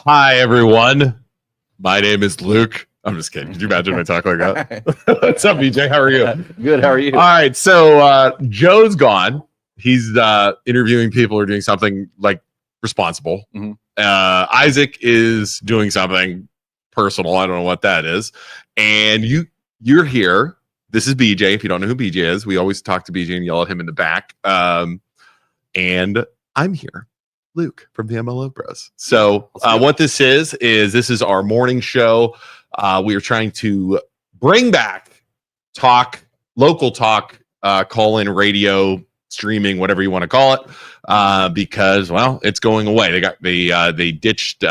Hi, everyone. My name is Luke. I'm just kidding. Could you imagine if I talk like that? What's up, BJ? How are you? Good. How are you? All right. So Joe's gone. He's interviewing people or doing something like responsible. Mm-hmm. Isaac is doing something personal. I don't know what that is. And you're here. This is BJ. If you don't know who BJ is, we always talk to BJ and yell at him in the back. And I'm here. Luke from the MLO Bros. So what this is this is our morning show. We are trying to bring back local talk, call-in radio, streaming, whatever you want to call it, because, well, it's going away. They ditched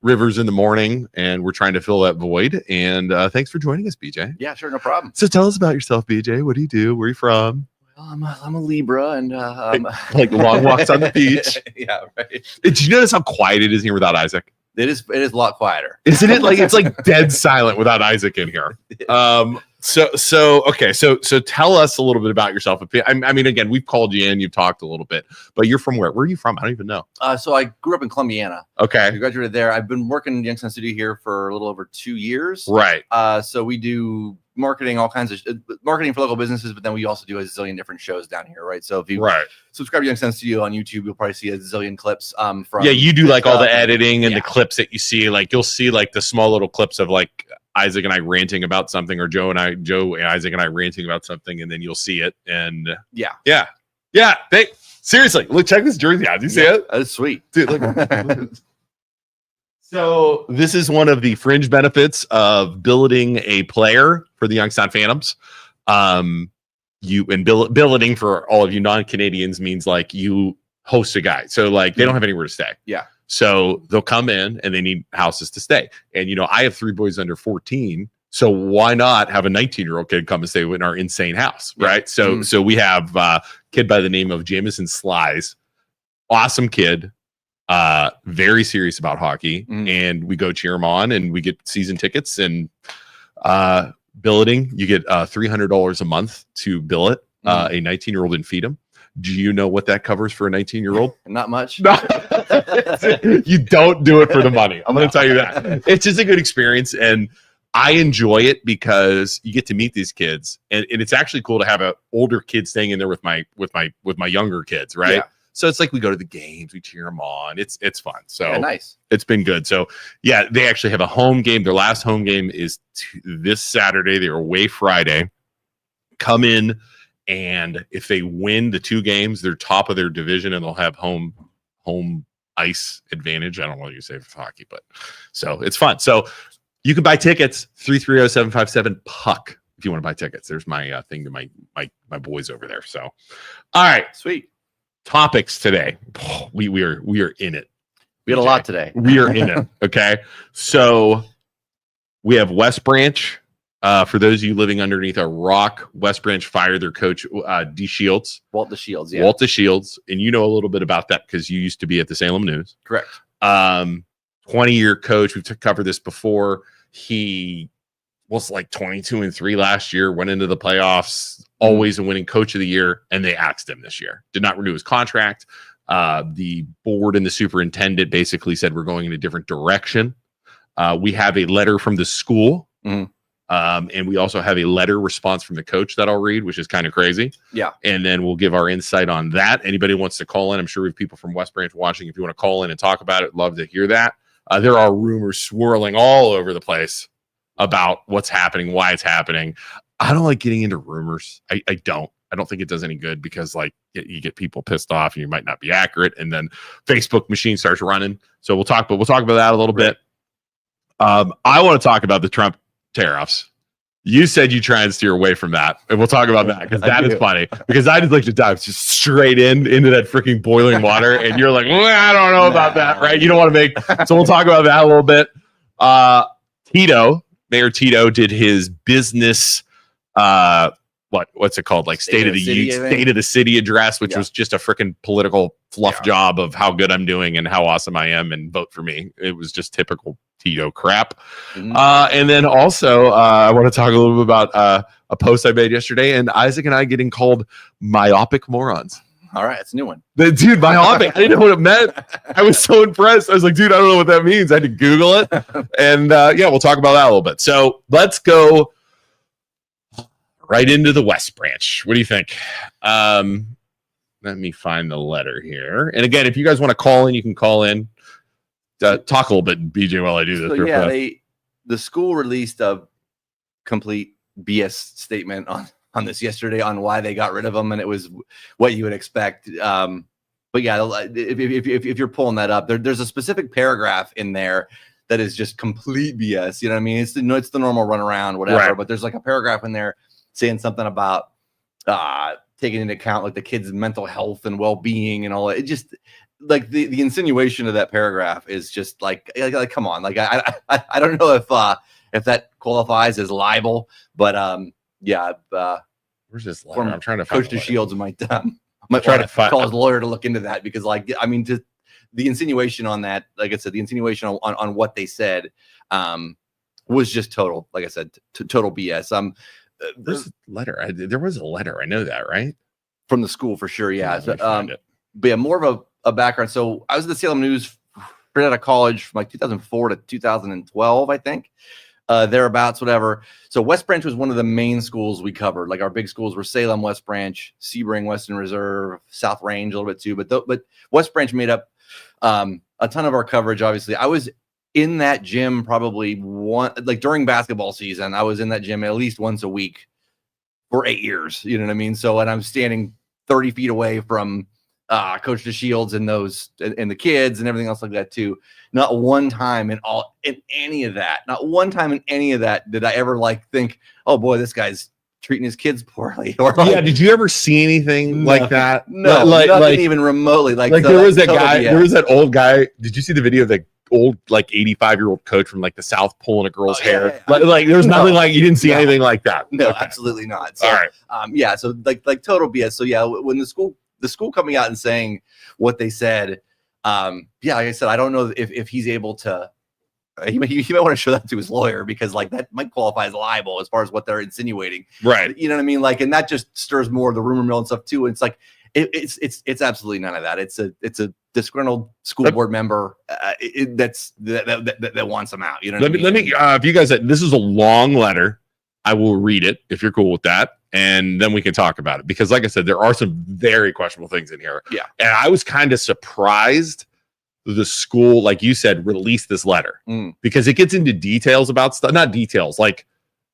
Rivers in the morning, and we're trying to fill that void. And thanks for joining us, BJ. Yeah, sure, no problem. So tell us about yourself, BJ. What do you do? Where are you from? I'm a Libra, and like long walks on the beach. Yeah, right. Did you notice how quiet it is here without Isaac? It is a lot quieter, isn't it? Like it's like dead silent without Isaac in here. So tell us a little bit about yourself. I mean, again, we've called you in, you've talked a little bit, but you're from where? Where are you from? I don't even know. So I grew up in Columbiana. Okay, I graduated there. I've been working in Youngstown Studio here for a little over 2 years. Right. So we do marketing, all kinds of marketing for local businesses, but then we also do a zillion different shows down here, right? So if you subscribe to Youngstown Studio on YouTube, you'll probably see a zillion clips from you do like all the editing and the clips that you see. Like you'll see like the small little clips of like Isaac and I ranting about something, or Joe and Isaac and I ranting about something, and then you'll see it. And yeah. Seriously, look, check this jersey out. Do you see it? That's sweet, dude. Look. So this is one of the fringe benefits of billeting a player for the Youngstown Phantoms. Billeting for all of you non-Canadians means like you host a guy. So like they don't have anywhere to stay. Yeah. So they'll come in and they need houses to stay. And, I have 3 boys under 14. So why not have a 19-year-old kid come and stay in our insane house, right? So so we have a kid by the name of Jamison Slies. Awesome kid. Very serious about hockey. And we go cheer him on, and we get season tickets. And billeting, you get $300 a month to bill it, a 19-year-old and feed him. Do you know what that covers for a 19-year-old? Not much. You don't do it for the money. I'm going to tell you that. It's just a good experience, and I enjoy it because you get to meet these kids, and it's actually cool to have an older kid staying in there with my younger kids, right? Yeah. So it's like we go to the games, we cheer them on. It's fun. So nice. It's been good. So yeah, they actually have a home game. Their last home game is this Saturday. They're away Friday. Come in. And if they win the 2 games, they're top of their division, and they'll have home ice advantage. I don't know what you say for hockey, but so it's fun. So you can buy tickets 330-757-PUCK if you want to buy tickets. There's my thing to my boys over there. So all right, sweet topics today. We are in it. We had a lot today. We are in it. Okay, so we have West Branch. For those of you living underneath a rock, West Branch fired their coach, D. Shields. Walt DeShields, yeah. Walt DeShields. And you know a little bit about that because you used to be at the Salem News. Correct. 20-year coach. We've covered this before. He was like 22-3 last year, went into the playoffs, always a winning coach of the year, and they axed him this year. Did not renew his contract. The board and the superintendent basically said we're going in a different direction. We have a letter from the school. And we also have a letter response from the coach that I'll read, which is kind of crazy. Yeah. And then we'll give our insight on that. Anybody wants to call in, I'm sure we have people from West Branch watching. If you want to call in and talk about it, love to hear that. There are rumors swirling all over the place about what's happening, why it's happening. I don't like getting into rumors. I don't think it does any good because like you get people pissed off and you might not be accurate. And then Facebook machine starts running. So we'll talk about that a little bit. I want to talk about the Trump tariffs. You said you try and steer away from that, and we'll talk about that because that is funny. Because I just like to dive just straight into that freaking boiling water, and you're like, well, I don't know about that, right? You don't want to make. So we'll talk about that a little bit. Mayor Tito did his business. What's it called? Like state of the city address, which was just a freaking political fluff job of how good I'm doing and how awesome I am, and vote for me. It was just typical Tito crap. And then also I want to talk a little bit about a post I made yesterday, and Isaac and I getting called myopic morons. All right, it's a new one. Dude, myopic. I didn't know what it meant. I was so impressed. I was like, dude, I don't know what that means. I had to Google it. And we'll talk about that a little bit. So let's go right into the West Branch. What do you think? Let me find the letter here. And again, if you guys want to call in, you can call in. Talk a little bit, BJ, while I do this. So the school released a complete BS statement on this yesterday on why they got rid of them, and it was what you would expect. But yeah, if you're pulling that up, there's a specific paragraph in there that is just complete BS. You know what I mean? It's the normal runaround, whatever. Right. But there's like a paragraph in there saying something about taking into account like the kids' mental health and well-being and all that. It just like the insinuation of that paragraph is just like come on, like I don't know if that qualifies as libel, but where's this letter? I'm trying to find Coach DeShields might try to call his lawyer to look into that, because like I mean just the insinuation on that, like I said, the insinuation on what they said was just total, like I said, total BS. There's a letter. There was a letter. I know that, right? From the school for sure. Yeah. But yeah, more of a background. So I was at the Salem News right out of college from like 2004 to 2012, I think, thereabouts, whatever. So West Branch was one of the main schools we covered. Like our big schools were Salem, West Branch, Sebring, Western Reserve, South Range a little bit too. But West Branch made up a ton of our coverage. Obviously, I was in that gym probably during basketball season. I was in that gym at least once a week for 8 years. You know what I mean? So, and I'm standing 30 feet away from Coach DeShields and the kids and everything else like that too. Not one time in any of that did I ever like think, oh boy, this guy's treating his kids poorly. Or did you ever see anything like that? No, nothing even remotely. Like there was that guy. There was that old guy. Did you see the video of the old like 85-year-old coach from like the South pulling a girl's hair? Yeah. Like there was nothing like, you didn't see anything like that. No, okay. Absolutely not. So, all right. So like total BS. So yeah, when the school coming out and saying what they said, like I said, I don't know if he's able to. He might want to show that to his lawyer, because like that might qualify as libel as far as what they're insinuating. Right. You know what I mean? Like, and that just stirs more of the rumor mill and stuff too. And it's like it's absolutely none of that. It's a disgruntled school board member that wants them out. You know. Let me if you guys, this is a long letter. I will read it if you're cool with that, and then we can talk about it, because like I said, there are some very questionable things in here. Yeah. And I was kind of surprised the school, like you said, released this letter because it gets into details about stuff, not details, like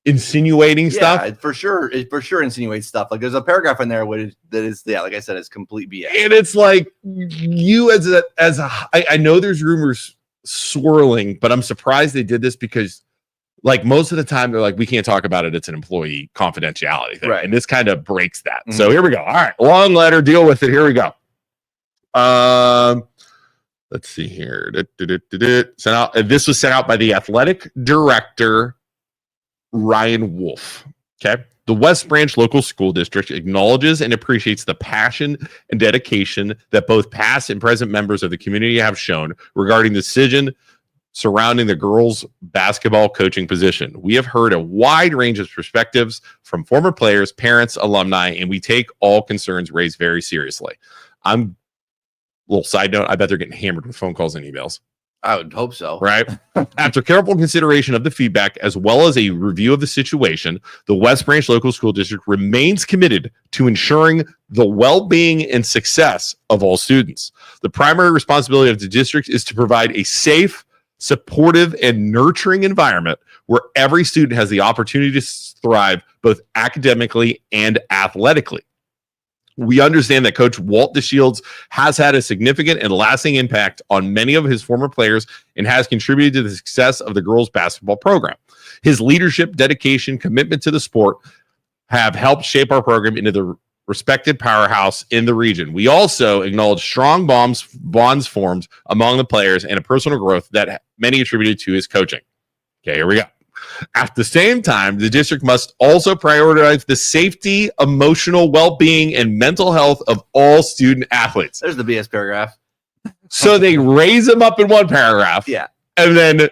insinuating stuff. For sure. It for sure insinuates stuff. Like there's a paragraph in there that is, like I said, it's complete BS. And it's like you I know there's rumors swirling, but I'm surprised they did this, because like most of the time they're like, we can't talk about it. It's an employee confidentiality thing. Right. And this kind of breaks that. Mm-hmm. So here we go. All right. Long letter. Deal with it. Here we go. Let's see here. Sent out. This was sent out by the athletic director, Ryan Wolf. Okay. The West Branch Local School District acknowledges and appreciates the passion and dedication that both past and present members of the community have shown regarding the decision surrounding the girls' basketball coaching position. We have heard a wide range of perspectives from former players, parents, alumni, and we take all concerns raised very seriously. Little side note, I bet they're getting hammered with phone calls and emails. I would hope so. Right? After careful consideration of the feedback, as well as a review of the situation, the West Branch Local School District remains committed to ensuring the well-being and success of all students. The primary responsibility of the district is to provide a safe, supportive, and nurturing environment where every student has the opportunity to thrive both academically and athletically. We understand that Coach Walt DeShields has had a significant and lasting impact on many of his former players and has contributed to the success of the girls' basketball program. His leadership, dedication, commitment to the sport have helped shape our program into the respected powerhouse in the region. We also acknowledge strong bonds formed among the players and a personal growth that many attributed to his coaching. Okay, here we go. At the same time, the district must also prioritize the safety, emotional well-being, and mental health of all student athletes. There's the BS paragraph. So they raise them up in one paragraph. Yeah. And then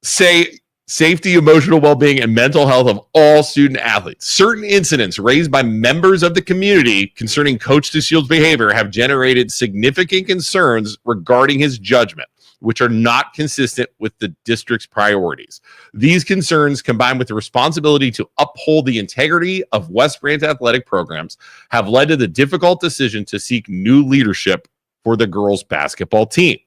say safety, emotional well-being, and mental health of all student athletes. Certain incidents raised by members of the community concerning Coach DeShield's behavior have generated significant concerns regarding his judgment, which are not consistent with the district's priorities. These concerns, combined with the responsibility to uphold the integrity of West Branch athletic programs, have led to the difficult decision to seek new leadership for the girls' basketball team.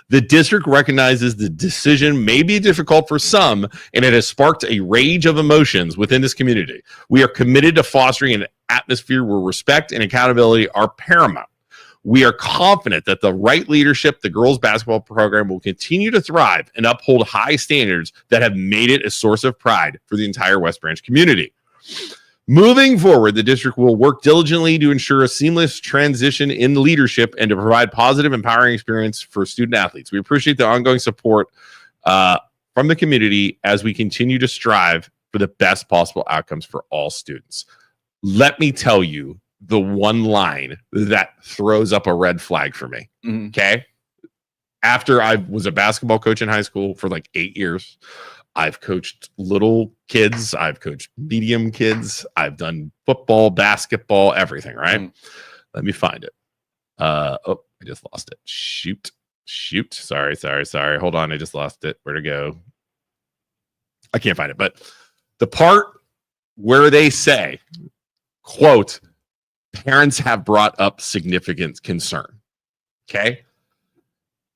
The district recognizes the decision may be difficult for some, and it has sparked a rage of emotions within this community. We are committed to fostering an atmosphere where respect and accountability are paramount. We are confident that the right leadership, the girls' basketball program will continue to thrive and uphold high standards that have made it a source of pride for the entire West Branch community. Moving forward, the district will work diligently to ensure a seamless transition in leadership and to provide positive, empowering experience for student athletes. We appreciate the ongoing support from the community as we continue to strive for the best possible outcomes for all students. Let me tell you the one line that throws up a red flag for me. Okay. After I was a basketball coach in high school for like 8 years, I've coached little kids. I've coached medium kids. I've done football, basketball, everything, right? Let me find it. I just lost it. Shoot. Sorry. Hold on. I just lost it. Where'd it go? I can't find it. But the part where they say, quote, parents have brought up significant concern. Okay.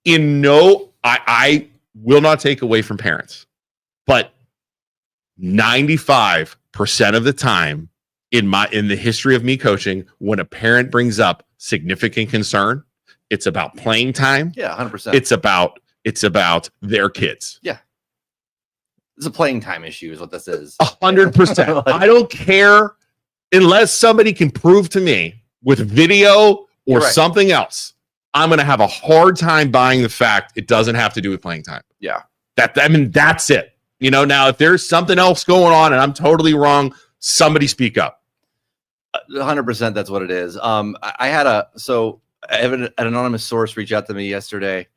I will not take away from parents, but 95% of the time in the history of me coaching, when a parent brings up significant concern, it's about playing time. Yeah, 100%. It's about their kids. Yeah. It's a playing time issue is what this is. 100%. I don't care unless somebody can prove to me with video or something else. I'm going to have a hard time buying the fact it doesn't have to do with playing time. Yeah. That's it. You know, now if there's something else going on and I'm totally wrong, somebody speak up. 100%. That's what it is. I have an anonymous source reach out to me yesterday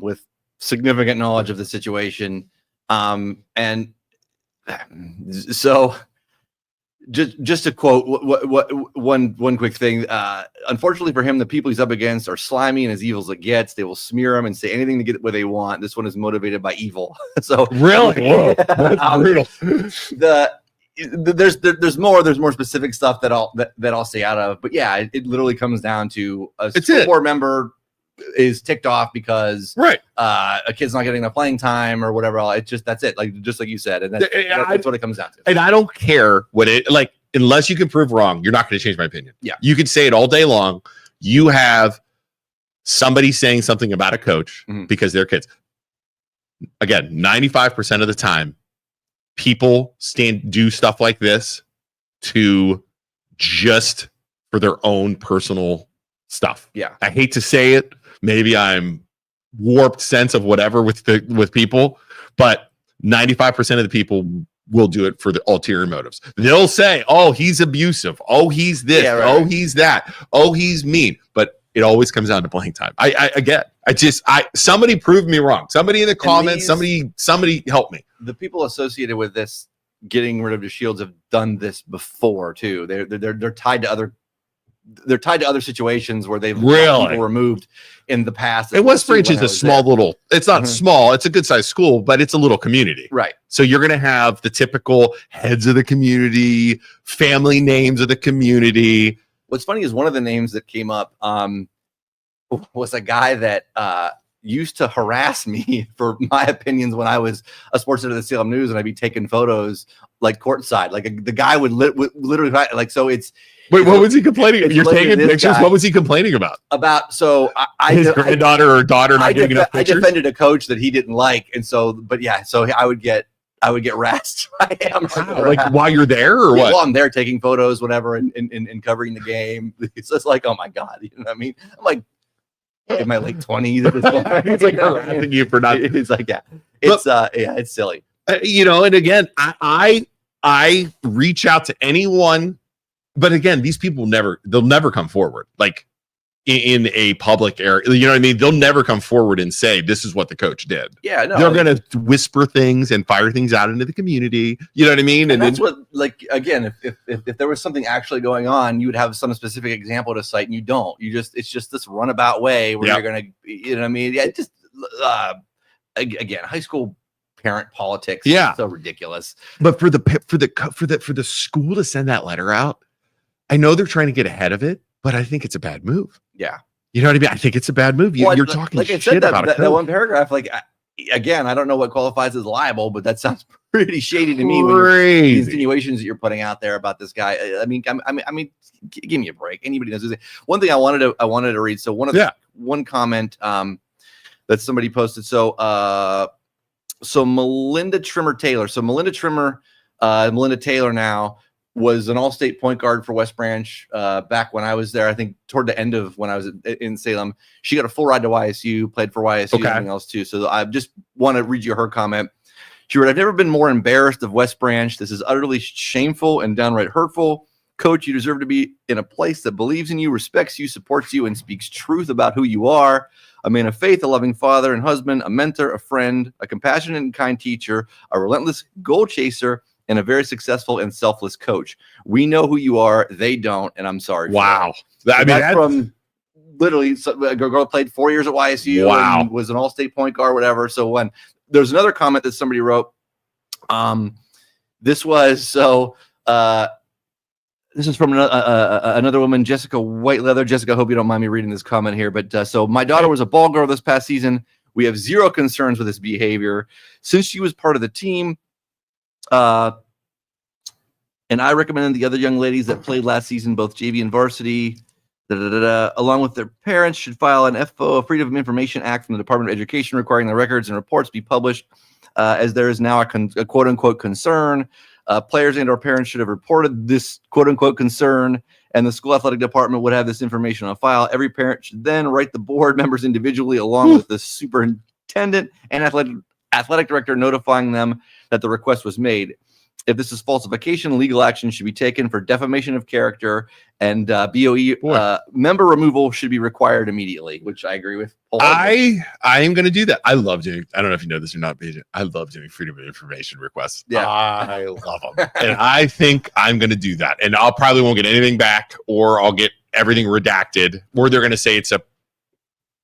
with significant knowledge of the situation. And so just to quote one quick thing. Unfortunately for him, the people he's up against are slimy and as evil as it gets. They will smear him and say anything to get what they want. This one is motivated by evil. So really, whoa, that's brutal. There's more specific stuff that I'll stay out of. But yeah, it literally comes down to a school board member is ticked off because a kid's not getting enough playing time or whatever. That's it. Just like you said, and that's what it comes down to. And I don't care what it like, unless you can prove wrong. You're not going to change my opinion. Yeah, you could say it all day long. You have somebody saying something about a coach because they're kids. Again, 95% of the time, people do stuff like this to just for their own personal stuff. Yeah, I hate to say it. Maybe I'm warped sense of whatever with people, but 95% of the people will do it for the ulterior motives. They'll say, "Oh, he's abusive. Oh, he's this. Yeah, right. Oh, he's that. Oh, he's mean." But it always comes down to playing time. Somebody prove me wrong. Somebody in the comments. Somebody help me. The people associated with this getting rid of the shields have done this before too. They're tied to other. They're tied to other situations where they've people removed in the past. And West Branch is a small little, it's not small, it's a good sized school, but it's a little community. Right. So you're going to have the typical heads of the community, family names of the community. What's funny is one of the names that came up was a guy that used to harass me for my opinions when I was a sports editor of the Salem News and I'd be taking photos like courtside. Like the guy would literally like, so it's, wait, what was he complaining? You're taking pictures. What was he complaining about? His granddaughter or daughter not getting enough pictures. I defended a coach that he didn't like, and so I would get harassed. I am like while you're there or what? While I'm there taking photos, whatever, and covering the game. It's just like, oh my god, you know what I mean? I'm like in my late 20s at this point. It's like harassing you for not. It's like it's silly. And again, I reach out to anyone. But again, these people they'll never come forward. Like in a public area. You know what I mean? They'll never come forward and say, this is what the coach did. Yeah, no. They're going to whisper things and fire things out into the community. You know what I mean? And that's what, like, again, if there was something actually going on, you would have some specific example to cite, and you don't. It's just this runabout way where you're going to, you know what I mean? Yeah, just, again, high school parent politics. Yeah. So ridiculous. But for the school to send that letter out, I know they're trying to get ahead of it, but I think it's a bad move. Yeah. You know what I mean? I think it's a bad move. You're talking like shit about that one paragraph. Like, again, I don't know what qualifies as libel, but that sounds pretty shady to me. The insinuations that you're putting out there about this guy. I mean, give me a break. Anybody knows. One thing I wanted to read. So one comment that somebody posted. So Melinda Trimmer Taylor. So Melinda Taylor now was an all-state point guard for West Branch back when I was there. I think toward the end of when I was in Salem. She got a full ride to YSU, played for YSU, and everything else too. So I just want to read you her comment. She wrote, "I've never been more embarrassed of West Branch. This is utterly shameful and downright hurtful. Coach, you deserve to be in a place that believes in you, respects you, supports you, and speaks truth about who you are. A man of faith, a loving father and husband, a mentor, a friend, a compassionate and kind teacher, a relentless goal chaser, and a very successful and selfless coach. We know who you are. They don't, and I'm sorry." Wow. That's from literally a girl played 4 years at YSU. Wow. And was an all-state point guard, whatever. So when there's another comment that somebody wrote, this is from another woman, Jessica Whiteleather. Jessica, I hope you don't mind me reading this comment here. But so my daughter was a ball girl this past season. We have zero concerns with this behavior. Since she was part of the team, and I recommended the other young ladies that played last season, both JV and varsity, along with their parents, should file an FO, a Freedom of Information Act from the Department of Education requiring the records and reports be published, as there is now a quote-unquote concern. Players and or parents should have reported this quote-unquote concern, and the school athletic department would have this information on file. Every parent should then write the board members individually along with the superintendent and athletic director notifying them that the request was made. If this is falsification, legal action should be taken for defamation of character, and BOE member removal should be required immediately, which I agree with. I am going to do that. I love doing, I don't know if you know this or not, but I love doing freedom of information requests. Yeah. I love them. And I think I'm going to do that. And I'll probably won't get anything back, or I'll get everything redacted, or they're going to say it's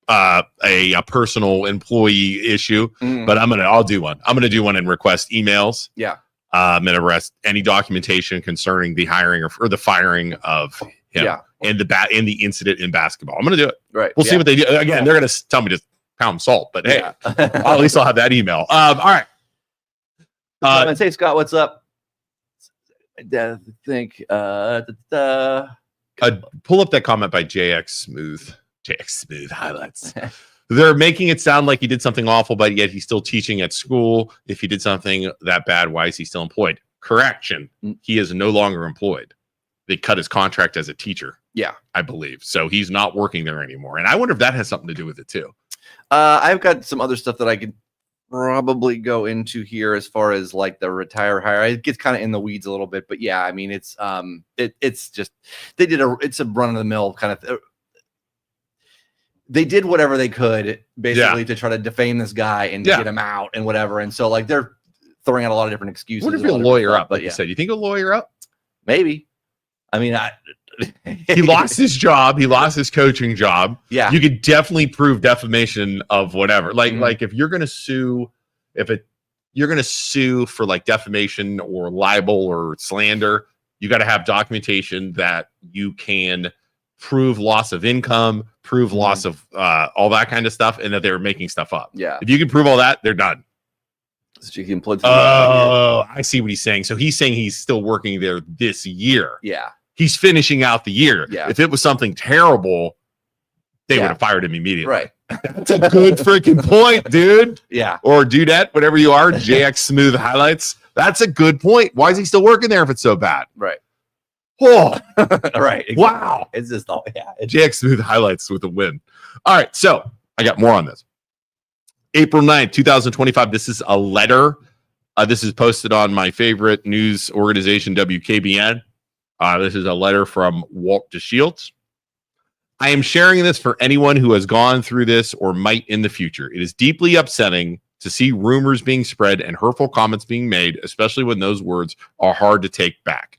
a personal employee issue, but I'll do one. I'm going to do one and request emails. Yeah. And arrest any documentation concerning the hiring or the firing of him. Yeah. And the incident in basketball. I'm going to do it. Right. We'll see what they do. Again, they're going to tell me to pound salt, but hey, at least I'll have that email. All right. Hey, Scott, what's up? I think pull up that comment by JX Smooth highlights. They're making it sound like he did something awful, but yet he's still teaching at school. If he did something that bad, why is he still employed? Correction. He is no longer employed. They cut his contract as a teacher. Yeah, I believe. So he's not working there anymore. And I wonder if that has something to do with it too. I've got some other stuff that I could probably go into here as far as like the retire hire. It gets kind of in the weeds a little bit, but yeah, I mean, it's just, it's a run of the mill kind of they did whatever they could basically to try to defame this guy and to get him out and whatever. And so like they're throwing out a lot of different excuses. What if you're a lawyer up? Like you said, you think a lawyer up? Maybe. I mean, he lost his job. He lost his coaching job. Yeah. You could definitely prove defamation of whatever. Like if you're going to sue, you're going to sue for like defamation or libel or slander, you got to have documentation that you can prove loss of income, prove loss of all that kind of stuff, and that they were making stuff up. Yeah. If you can prove all that, they're done. So you can plug I see what he's saying. So he's saying he's still working there this year. Yeah. He's finishing out the year. Yeah. If it was something terrible, they would have fired him immediately. Right. That's a good freaking point, dude. Yeah. Or dudette, whatever you are, JX Smooth highlights. That's a good point. Why is he still working there if it's so bad? Right. Oh, right. Exactly. Wow. It's just all, JX Smooth highlights with a win. All right. So I got more on this. April 9th, 2025. This is a letter. This is posted on my favorite news organization, WKBN. This is a letter from Walt DeShields. I am sharing this for anyone who has gone through this or might in the future. It is deeply upsetting to see rumors being spread and hurtful comments being made, especially when those words are hard to take back.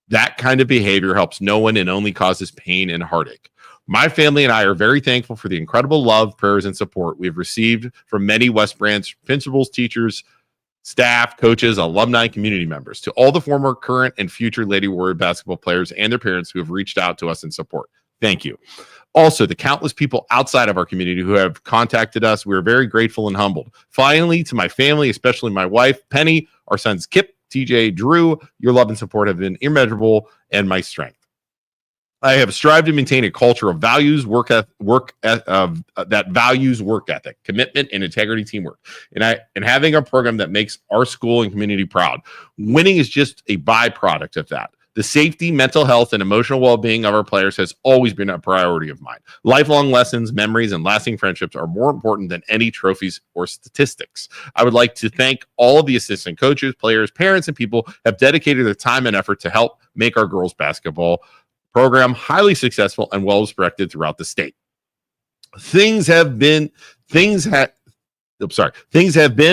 That kind of behavior helps no one and only causes pain and heartache. My family and I are very thankful for the incredible love, prayers, and support we've received from many West Branch principals, teachers, staff, coaches, alumni, community members. To all the former, current, and future Lady Warrior basketball players and their parents who have reached out to us in support. Thank you. Also, the countless people outside of our community who have contacted us, we are very grateful and humbled. Finally, to my family, especially my wife, Penny, our sons, Kip, TJ, Drew, your love and support have been immeasurable and my strength. I have strived to maintain a culture of values, that values work ethic, commitment, and integrity, teamwork, and having a program that makes our school and community proud. Winning is just a byproduct of that. The safety, mental health, and emotional well-being of our players has always been a priority of mine. Lifelong lessons, memories, and lasting friendships are more important than any trophies or statistics. I would like to thank all of the assistant coaches, players, parents, and people who have dedicated their time and effort to help make our girls' basketball program highly successful and well-respected throughout the state. Things have been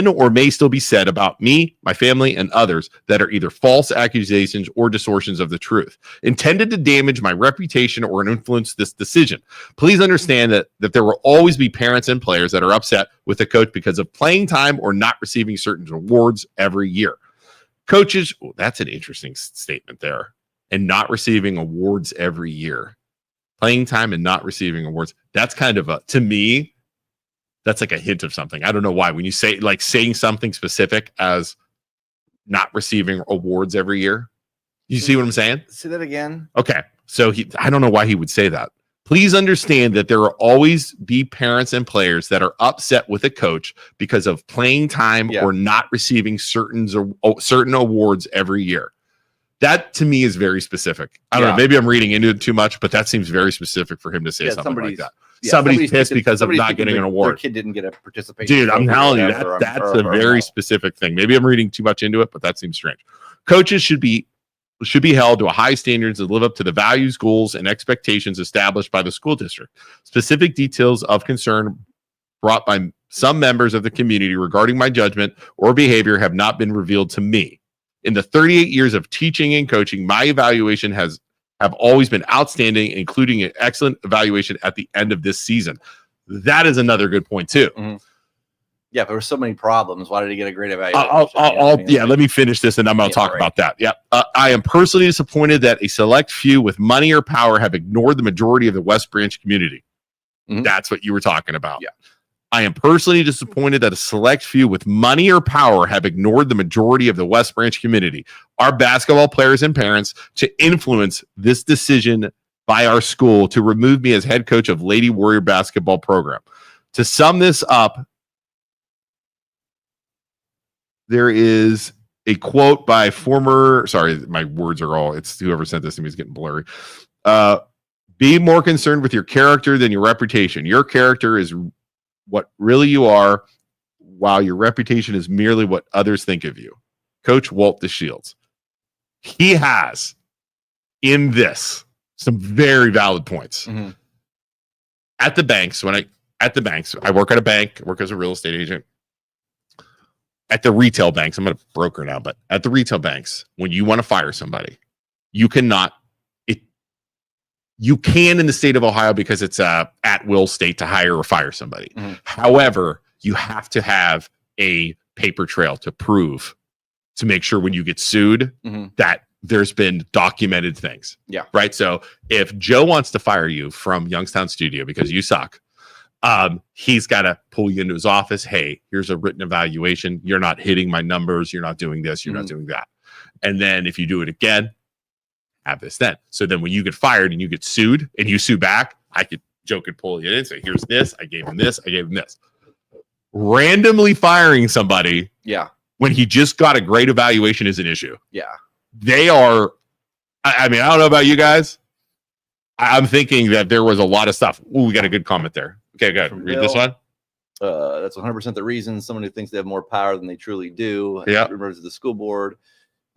or may still be said about me, my family, and others that are either false accusations or distortions of the truth, intended to damage my reputation or influence this decision. Please understand that there will always be parents and players that are upset with the coach because of playing time or not receiving certain awards every year. Coaches, that's an interesting statement there. And not receiving awards every year. Playing time and not receiving awards. That's kind of to me, that's like a hint of something. I don't know why. When you say like saying something specific as not receiving awards every year. You see what I'm saying? Say that again. Okay. So I don't know why he would say that. Please understand that there will always be parents and players that are upset with a coach because of playing time or not receiving certain awards every year. That to me is very specific. I don't know. Maybe I'm reading into it too much, but that seems very specific for him to say something like that. Somebody's pissed because of not getting an award. Their kid didn't get a participation. Dude, I'm telling you, that's a very specific thing. Maybe I'm reading too much into it, but that seems strange. Coaches should be held to a high standards and live up to the values, goals, and expectations established by the school district. Specific details of concern brought by some members of the community regarding my judgment or behavior have not been revealed to me. In the 38 years of teaching and coaching, my evaluation have always been outstanding, including an excellent evaluation at the end of this season. That is another good point too. Mm-hmm. Yeah, there were so many problems. Why did he get a great evaluation? Let me finish this and I'm going to talk about that. Yeah. I am personally disappointed that a select few with money or power have ignored the majority of the West Branch community. Mm-hmm. That's what you were talking about. Yeah. I am personally disappointed that a select few with money or power have ignored the majority of the West Branch community, our basketball players and parents, to influence this decision by our school to remove me as head coach of Lady Warrior basketball program. To sum this up, there is a quote by my words are all, it's whoever sent this to me is getting blurry. Be more concerned with your character than your reputation. Your character is what really you are, while your reputation is merely what others think of you. Coach Walt DeShields. He has in this some very valid points. Mm-hmm. At the banks, I work at a bank, I work as a real estate agent. At the retail banks, I'm a broker now, but at the retail banks, when you want to fire somebody, you cannot. You can in the state of Ohio because it's a at-will state to hire or fire somebody. Mm-hmm. However, you have to have a paper trail to prove, to make sure when you get sued that there's been documented things. Yeah. Right. So if Joe wants to fire you from Youngstown Studio because you suck, he's got to pull you into his office. Hey, here's a written evaluation. You're not hitting my numbers. You're not doing this. You're not doing that. And then if you do it again, have this then. So then when you get fired and you get sued and you sue back, Joe could pull you in and say, here's this, I gave him this, I gave him this. Randomly firing somebody when he just got a great evaluation is an issue. Yeah. They are, I mean, I don't know about you guys. I'm thinking that there was a lot of stuff. Ooh, we got a good comment there. Okay, good. Read this one. That's 100% the reason. Someone who thinks they have more power than they truly do. Yeah. Members of the school board.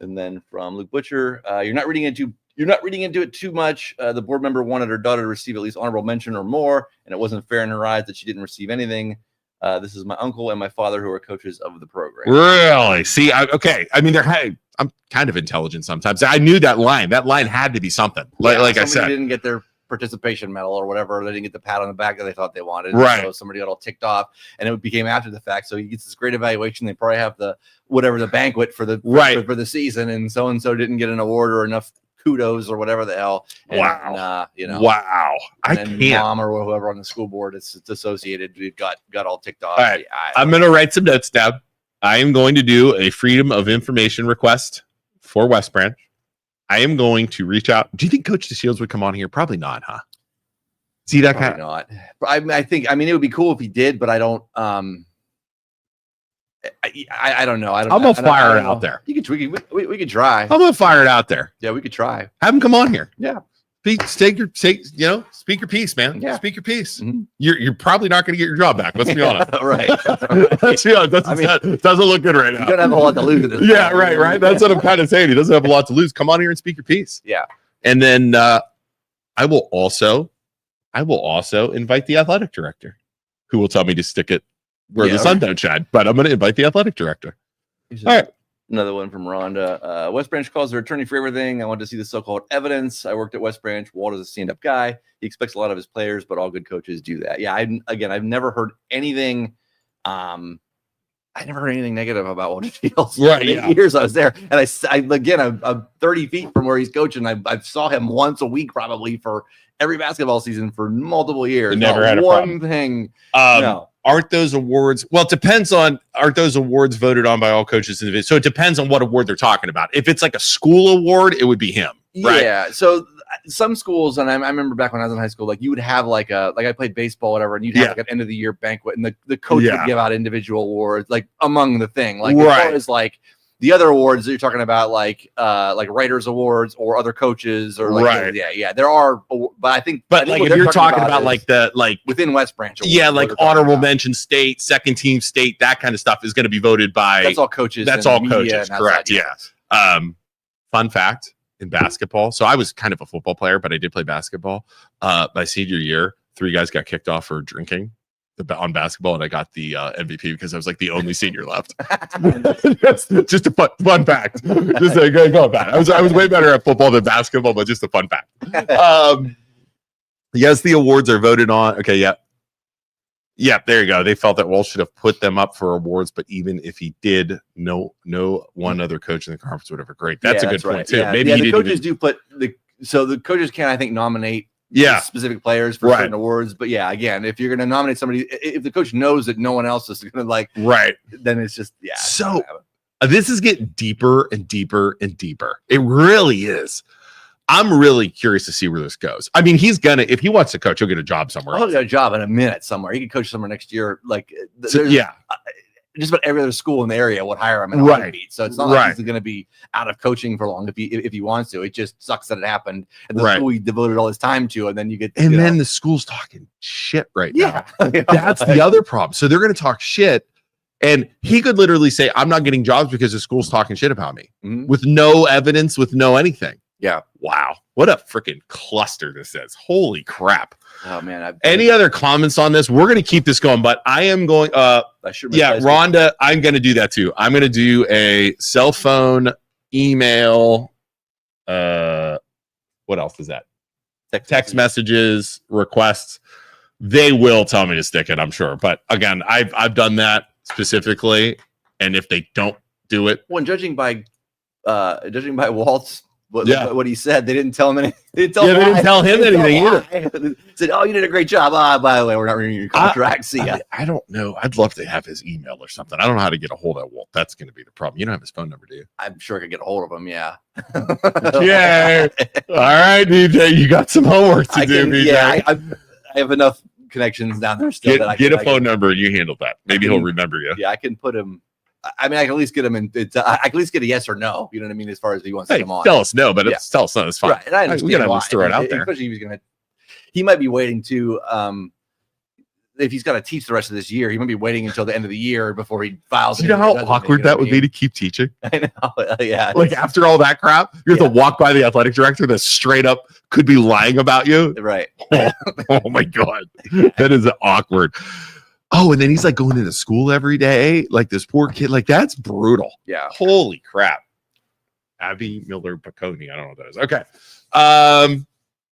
And then from Luke Butcher, you're not reading into You're not reading into it too much. The board member wanted her daughter to receive at least honorable mention or more, and it wasn't fair in her eyes that she didn't receive anything. This is my uncle and my father who are coaches of the program. Really? See, okay. I mean, I'm kind of intelligent sometimes. I knew that line. That line had to be something. Like I said, didn't get their participation medal or whatever. They didn't get the pat on the back that they thought they wanted. Right. So somebody got all ticked off, and it became after the fact. So he gets this great evaluation. They probably have the banquet for the for the season, and so didn't get an award or enough kudos or whatever the hell. And, wow. Wow. I can't. Mom or whoever on the school board it's associated. We've got all ticked off. All right. I'm going to write some notes down. I am going to do a Freedom of Information request for West Branch. I am going to reach out. Do you think Coach DeShields would come on here? Probably not, huh? See that kind of not. I think it would be cool if he did, but I don't. I don't know. I'm gonna fire it out there. We could try. I'm gonna fire it out there. Yeah, we could try. Have him come on here. Yeah. Speak your piece, man. Yeah. Speak your piece. Mm-hmm. You're probably not going to get your job back. Let's be honest. Right. Let's be honest. It doesn't look good right now. You don't have a lot to lose. At this yeah, point. Right. That's what I'm kind of saying. He doesn't have a lot to lose. Come on here and speak your piece. Yeah. And then I will also invite the athletic director, who will tell me to stick it where the sun don't shine. But I'm going to invite the athletic director. All right. Another one from Rhonda. West Branch calls their attorney for everything. I want to see the so-called evidence. I worked at West Branch. Walt is a stand-up guy. He expects a lot of his players, but all good coaches do that. Yeah, I've never heard anything. I never heard anything negative about Walt Fields. Right. Yeah. Years I was there, and I'm 30 feet from where he's coaching. I saw him once a week probably for every basketball season for multiple years. Never had one thing. No. Aren't those awards? Well, it depends on. Aren't those awards voted on by all coaches individually? So it depends on what award they're talking about. If it's like a school award, it would be him. Right? Yeah. So some schools, and I remember back when I was in high school, like you would have like I played baseball, whatever, and you'd have like an end of the year banquet, and the coach would give out individual awards, like among the thing, like as far as like the other awards that you're talking about, like writers awards or other coaches or like there are, but I think if you're talking about like within West Branch, like honorable mention state, second team state, that kind of stuff is going to be voted by. That's all coaches. That's all coaches. Correct. Yeah. Fun fact in basketball. So I was kind of a football player, but I did play basketball. My senior year, 3 guys got kicked off for drinking on basketball, and I got the MVP because I was like the only senior left. That's just a fun fact. Just go back. I was way better at football than basketball, but just a fun fact. Yes, the awards are voted on. Okay, yeah, there you go. They felt that Walsh should have put them up for awards, but even if he did, no one other coach in the conference would have agreed. That's a good point too. Yeah. Maybe the coaches do put the coaches can, I think, nominate specific players for certain awards. But yeah, again, if you're going to nominate somebody, if the coach knows that no one else is going to then it's just So this is getting deeper and deeper and deeper. It really is. I'm really curious to see where this goes. I mean, if he wants to coach, he'll get a job somewhere. He'll get a job in a minute somewhere. He could coach somewhere next year. Like, just about every other school in the area would hire him in a heartbeat. So it's not like he's going to be out of coaching for long if he wants to. It just sucks that it happened. And the school he devoted all his time to, and then you get the school's talking shit now. That's the other problem. So they're going to talk shit, and he could literally say, "I'm not getting jobs because the school's talking shit about me," with no evidence, with no anything. Yeah. Wow. What a freaking cluster this is. Holy crap. Oh man. Any other comments on this? We're going to keep this going, but I am going Rhonda, I'm going to do that too. I'm going to do a cell phone, email, what else is that? Text messages, requests. They will tell me to stick it, I'm sure. But again, I've done that specifically, and if they don't do it, judging by Walt's what he said, they didn't tell him anything. They didn't tell him anything either. Said, "Oh, you did a great job. By the way, we're not renewing your contract. See ya." I don't know. I'd love to have his email or something. I don't know how to get a hold of Walt. That's going to be the problem. You don't have his phone number, do you? I'm sure I could get a hold of him. Yeah. Yeah. All right, DJ. You got some homework to do, DJ. Yeah, I have enough connections down there still. Get a phone number and you handle that. Maybe he'll remember you. Yeah, I can put him. I mean, I can at least get him in. I can at least get a yes or no. You know what I mean? As far as he wants to come on, tell us no, but tell us no. It's fine. Right, and we gotta throw it out there. Especially he might be waiting to. if he's got to teach the rest of this year, he might be waiting until the end of the year before he files. Do you know how awkward that would be to keep teaching? I know. Yeah. Like after all that crap, you have to walk by the athletic director that straight up could be lying about you. Right. Oh my God. That is awkward. Oh, and then he's like going into school every day. Like this poor kid. Like that's brutal. Yeah. Holy crap. Abby Miller Piccone. I don't know what that is. Okay.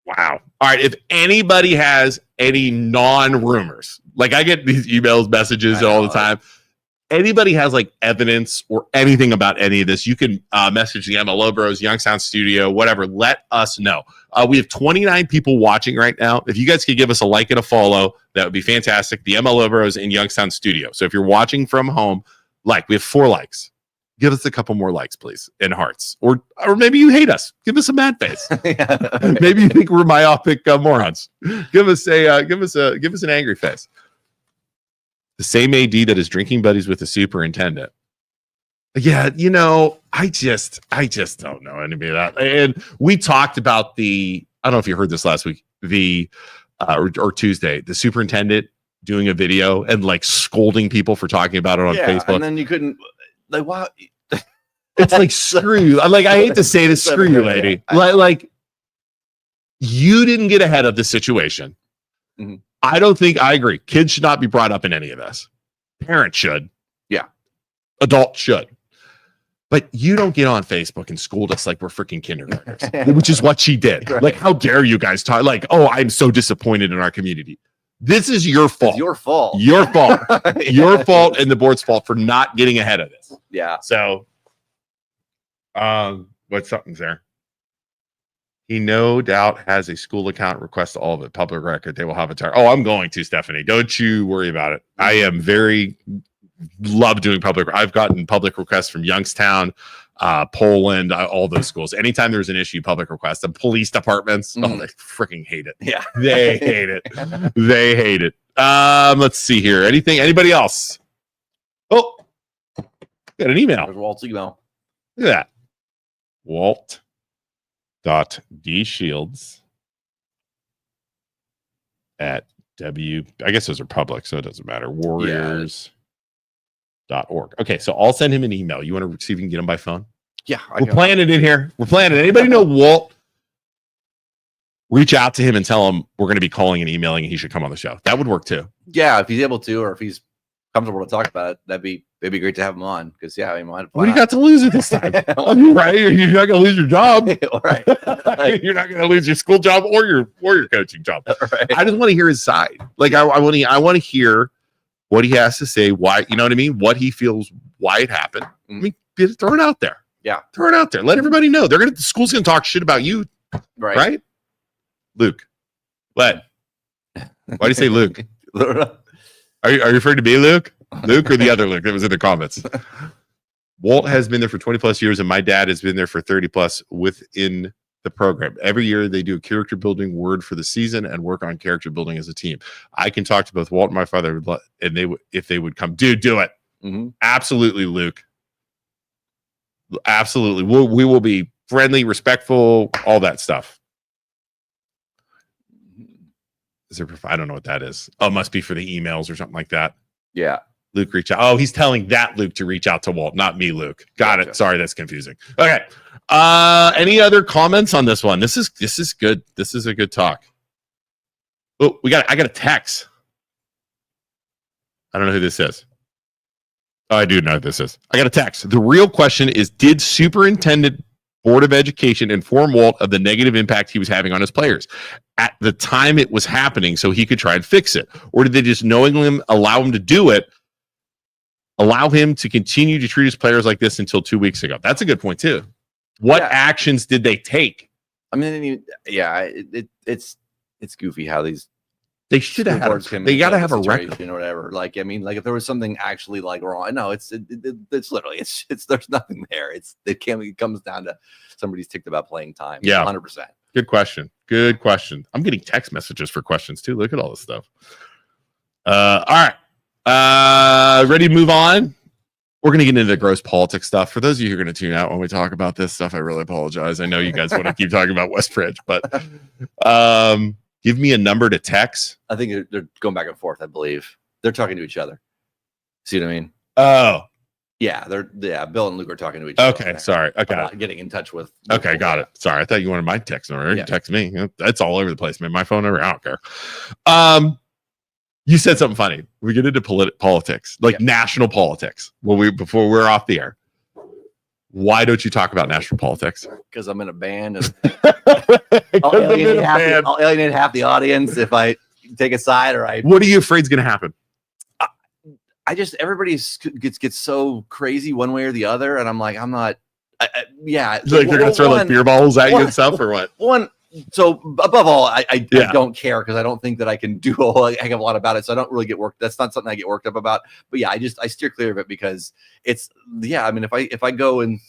Wow. All right. If anybody has any non-rumors, like I get these emails, messages all the time. Anybody has like evidence or anything about any of this, you can message the MLO Bros, Youngstown Studio, whatever. Let us know. We have 29 people watching right now. If you guys could give us a like and a follow, that would be fantastic. The MLO Bros in Youngstown Studio. So if you're watching from home, we have 4 likes. Give us a couple more likes, please, and hearts. Or maybe you hate us. Give us a mad face. Maybe you think we're myopic morons. Give us an angry face. The same AD that is drinking buddies with the superintendent. Yeah, I just don't know any of that. And we talked about I don't know if you heard this last week, or Tuesday, the superintendent doing a video and like scolding people for talking about it on Facebook. And then you couldn't, like, wow. It's like, screw you. I hate to say this, screw you, lady. Like, you didn't get ahead of the situation. Mm-hmm. I agree. Kids should not be brought up in any of this. Parents should. Yeah. Adults should. But you don't get on Facebook and scold us like we're freaking kindergartners, which is what she did. Right. Like, how dare you guys talk? Like, oh, I'm so disappointed in our community. This is your fault. It's your fault. Your fault. Your fault and the board's fault for not getting ahead of this. Yeah. So, what's something's there? He no doubt has a school account. Request all of it. Public record. They will have it. Oh, I'm going to, Stephanie. Don't you worry about it. I am love doing public. I've gotten public requests from Youngstown, Poland, all those schools. Anytime there's an issue, public requests. The police departments, oh, they freaking hate it. Yeah, they hate it. They hate it. Let's see here. Anybody else? Oh, got an email. There's Walt's email. Look at that. Walt.dshields at I guess those are public, so it doesn't matter. Warriors.org. Okay, so I'll send him an email. You want to see if you can get him by phone? Yeah. We're playing it in here. We're playing it. Anybody know Walt? Reach out to him and tell him we're going to be calling and emailing and he should come on the show. That would work too. Yeah, if he's able to, or if he's comfortable to talk about it, it'd be great to have him on. Because what do you got to lose at this time? Right? You're not going to lose your job. Right. You're not going to lose your school job or your coaching job. Right. I just want to hear his side. Like I want to hear what he has to say. Why? You know what I mean? What he feels. Why it happened. I mean, throw it out there. Yeah. Throw it out there. Let everybody know. The school's going to talk shit about you. Right? Luke. What? Why do you say Luke? Are you referring to me, Luke? Luke or the other Luke that was in the comments? Walt has been there for 20 plus years and my dad has been there for 30 plus within the program. Every year they do a character building word for the season and work on character building as a team. I can talk to both Walt and my father and if they would come. Dude, do it. Mm-hmm. Absolutely, Luke. Absolutely. We will be friendly, respectful, all that stuff. I don't know what that is. Oh, it must be for the emails or something like that. Yeah. Luke, reach out. Oh, he's telling that Luke to reach out to Walt, not me, Luke. Got it. Sorry, that's confusing. Okay. Any other comments on this one? This is good. This is a good talk. Oh, I got a text. I don't know who this is. Oh, I do know who this is. I got a text. The real question is, did Superintendent Board of Education inform Walt of the negative impact he was having on his players at the time it was happening so he could try and fix it? Or did they just knowingly allow him to do it, allow him to continue to treat his players like this until 2 weeks ago? That's a good point too. What actions did they take? I mean, it's goofy how these they should have they got to have a record or whatever. Like, I mean, like if there was something actually like wrong, no, it's literally it's there's nothing there. It comes down to somebody's ticked about playing time. Yeah, 100%. Good question. I'm getting text messages for questions too. Look at all this stuff. All right. Ready to move on? We're going to get into the gross politics stuff. For those of you who are going to tune out when we talk about this stuff, I really apologize. I know you guys want to keep talking about West Bridge, but give me a number to text. I think they're going back and forth. I believe they're talking to each other. See what I mean? Oh, yeah. Bill and Luke are talking to each other. Okay, sorry. I got it. Getting in touch with. Okay, got it. Sorry, I thought you wanted my text number. You text me. That's all over the place, man. My phone number. I don't care. You said something funny. We get into politics, like national politics. Before we're off the air. Why don't you talk about national politics? Because I'm in a band. And I'll alienate half the audience if I take a side or I. What are you afraid is going to happen? Everybody gets so crazy one way or the other, and I'm like, I'm not. Yeah, like they're going to throw like beer balls at you and stuff, or what? So above all, I don't care because I don't think that I can do a heck of a lot about it. So I don't really get worked. That's not something I get worked up about. But yeah, I steer clear of it because it's I mean, if I go and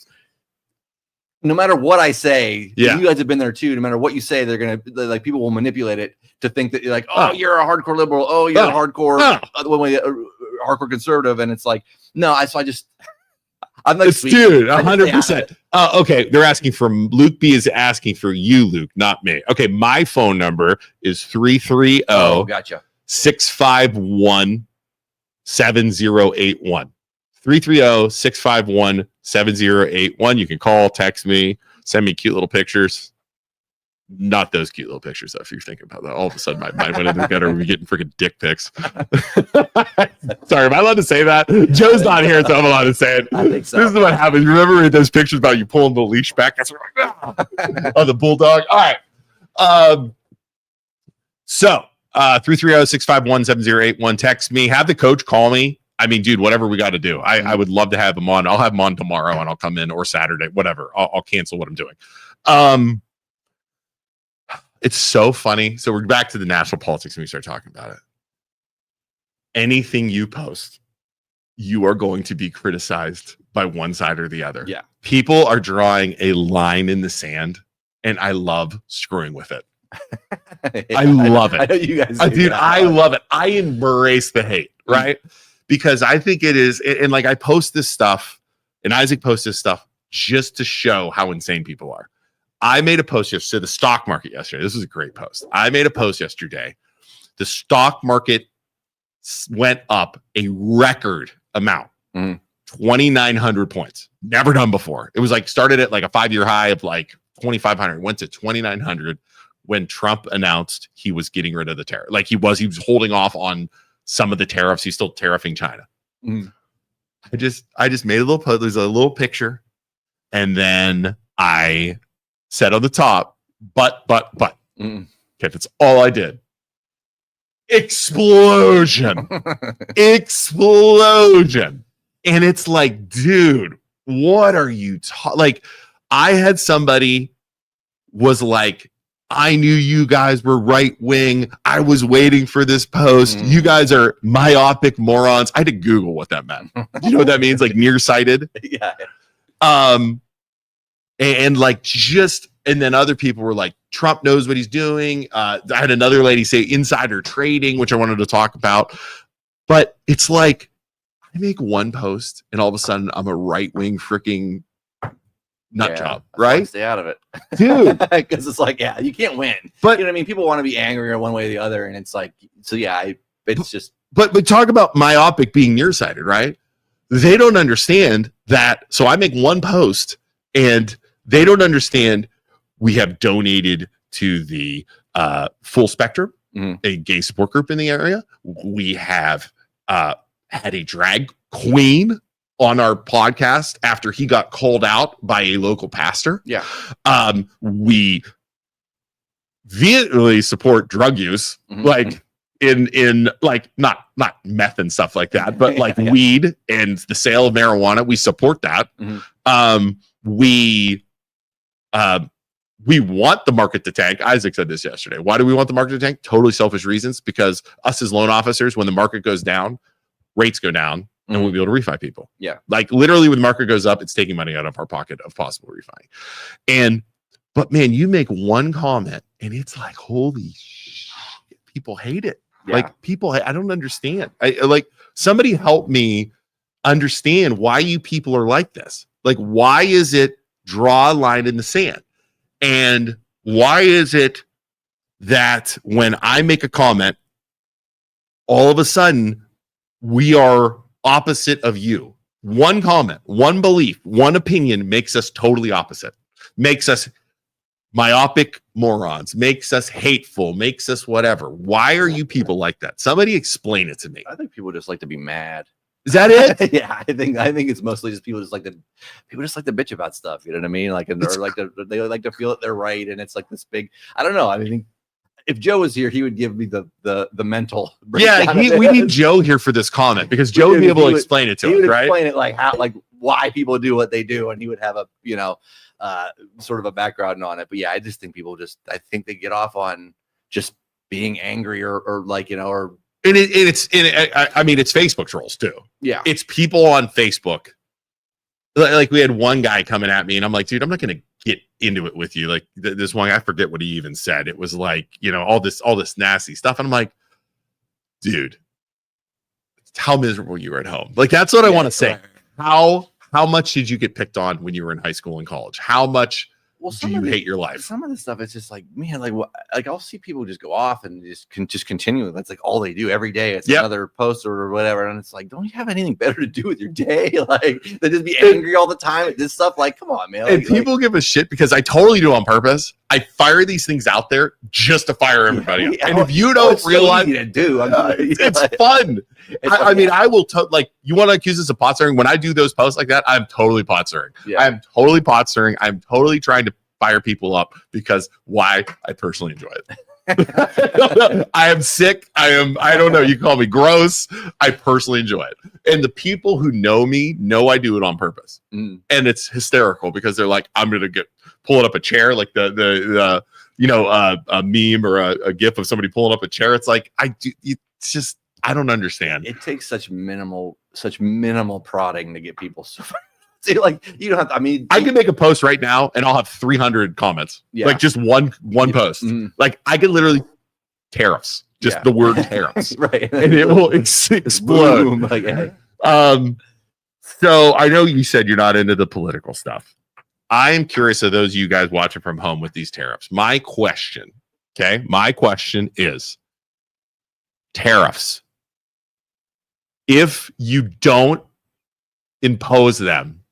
no matter what I say, you guys have been there too. No matter what you say, they're people will manipulate it to think that you're like, oh, you're a hardcore liberal. Oh, you're a hardcore hardcore conservative, and it's like no. I'm like, dude, 100%. Okay, they're asking for Luke B is asking for you, Luke, not me. Okay, my phone number is 330 651 7081. 330-651-7081. You can call, text me, send me cute little pictures. Not those cute little pictures, though, if you're thinking about that. All of a sudden, my mind went into the gutter. We're getting freaking dick pics. Sorry, am I allowed to say that? Joe's not here, so I'm allowed to say it. I think so. This is what happens. Remember those pictures about you pulling the leash back? That's what like, oh, the bulldog. All right. So 330-651-7081. Text me. Have the coach call me. I mean, dude, whatever we got to do. I would love to have him on. I'll have him on tomorrow, and I'll come in, or Saturday, whatever. I'll cancel what I'm doing. It's so funny. So we're back to the national politics and we start talking about it. Anything you post, you are going to be criticized by one side or the other. Yeah. People are drawing a line in the sand, and I love screwing with it. I love it. I know you guys dude, I love it. I embrace the hate, right? Because I think it is, and like I post this stuff, and Isaac posts this stuff just to show how insane people are. I made a post yesterday, the stock market yesterday. This was a great post. I made a post yesterday. The stock market went up a record amount, 2,900 points. Never done before. It was like started at like a 5-year high of like 2,500, went to 2,900 when Trump announced he was getting rid of the tariff. Like he was holding off on some of the tariffs. He's still tariffing China. I just made a little post. There's a little picture, and then I said on the top, but. Okay, that's all I did. Explosion. Explosion. And it's like, dude, what are you like? I had somebody was like, I knew you guys were right wing. I was waiting for this post. You guys are myopic morons. I had to Google what that meant. You know what that means? Like nearsighted. Yeah. And like and then other people were like, Trump knows what he's doing. I had another lady say insider trading, which I wanted to talk about. But it's like, I make one post and all of a sudden I'm a right-wing freaking nut job, right? Stay out of it. Dude. Because it's like, you can't win. But you know what I mean? People want to be angry or one way or the other. And it's like, so it's just. But talk about myopic being nearsighted, right? They don't understand that. So I make one post and they don't understand. We have donated to the Full Spectrum, a gay support group in the area. We have had a drag queen on our podcast after he got called out by a local pastor. Yeah. We vehemently support drug use, like in like not meth and stuff like that, but like weed and the sale of marijuana. We support that. We want the market to tank. Isaac said this yesterday. Why do we want the market to tank? Totally selfish reasons, because us as loan officers, when the market goes down, rates go down, and we'll be able to refi people. Yeah. Like literally when the market goes up, it's taking money out of our pocket of possible refi. But man, you make one comment and it's like, holy shit, people hate it. Yeah. Like people, I don't understand. Like somebody help me understand why you people are like this. Like, why is it draw a line in the sand? And why is it that when I make a comment, all of a sudden we are opposite of you. One comment, one belief, one opinion makes us totally opposite, makes us myopic morons, makes us hateful, makes us whatever. Why are you people like that? Somebody explain it to me. I think people just like to be mad. Is that it? Yeah, I think it's mostly just people just like to bitch about stuff. You know what I mean? Like, and they like to feel that they're right, and it's like this big. I don't know. I mean, if Joe was here, he would give me the mental. Yeah, we need Joe here for this comment because Joe would be able to explain it to us, right? He would explain it like why people do what they do, and he would have a sort of a background on it. But yeah, I just think people I think they get off on just being angry or like or. And it's Facebook trolls too. Yeah, it's people on Facebook. Like we had one guy coming at me, and I'm like, dude, I'm not gonna get into it with you. Like this one, I forget what he even said. It was like, all this nasty stuff, and I'm like, dude, how miserable you were at home. Like that's what I want to say. How much did you get picked on when you were in high school and college? How much? Do you hate your life? Some of the stuff, it's just like, man, like I'll see people just go off and just continue. That's like all they do every day. It's another post or whatever. And it's like, don't you have anything better to do with your day? Like they just be angry all the time at this stuff. Like, come on, man. And people give a shit because I totally do on purpose. I fire these things out there just to fire everybody up. And if you don't realize to do, it's fun. I mean, I will like you want to accuse us of pot stirring. When I do those posts like that, I'm totally pot stirring. Yeah. I'm totally pot stirring. I'm totally trying to fire people up because why? I personally enjoy it. I am sick. I don't know. You can call me gross. I personally enjoy it. And the people who know me know I do it on purpose. And it's hysterical because they're like, I'm going to pull it up a chair, like a meme or a gif of somebody pulling up a chair. It's like, it's just, I don't understand. It takes such minimal prodding to get people so see, like you don't have to, I mean, I can make a post right now and I'll have 300 comments. Yeah. Like just one post. Like I could literally tariffs, just the word tariffs. Right. And it will explode. Like, hey. So I know you said you're not into the political stuff. I am curious of those of you guys watching from home with these tariffs. My question is tariffs. If you don't impose them,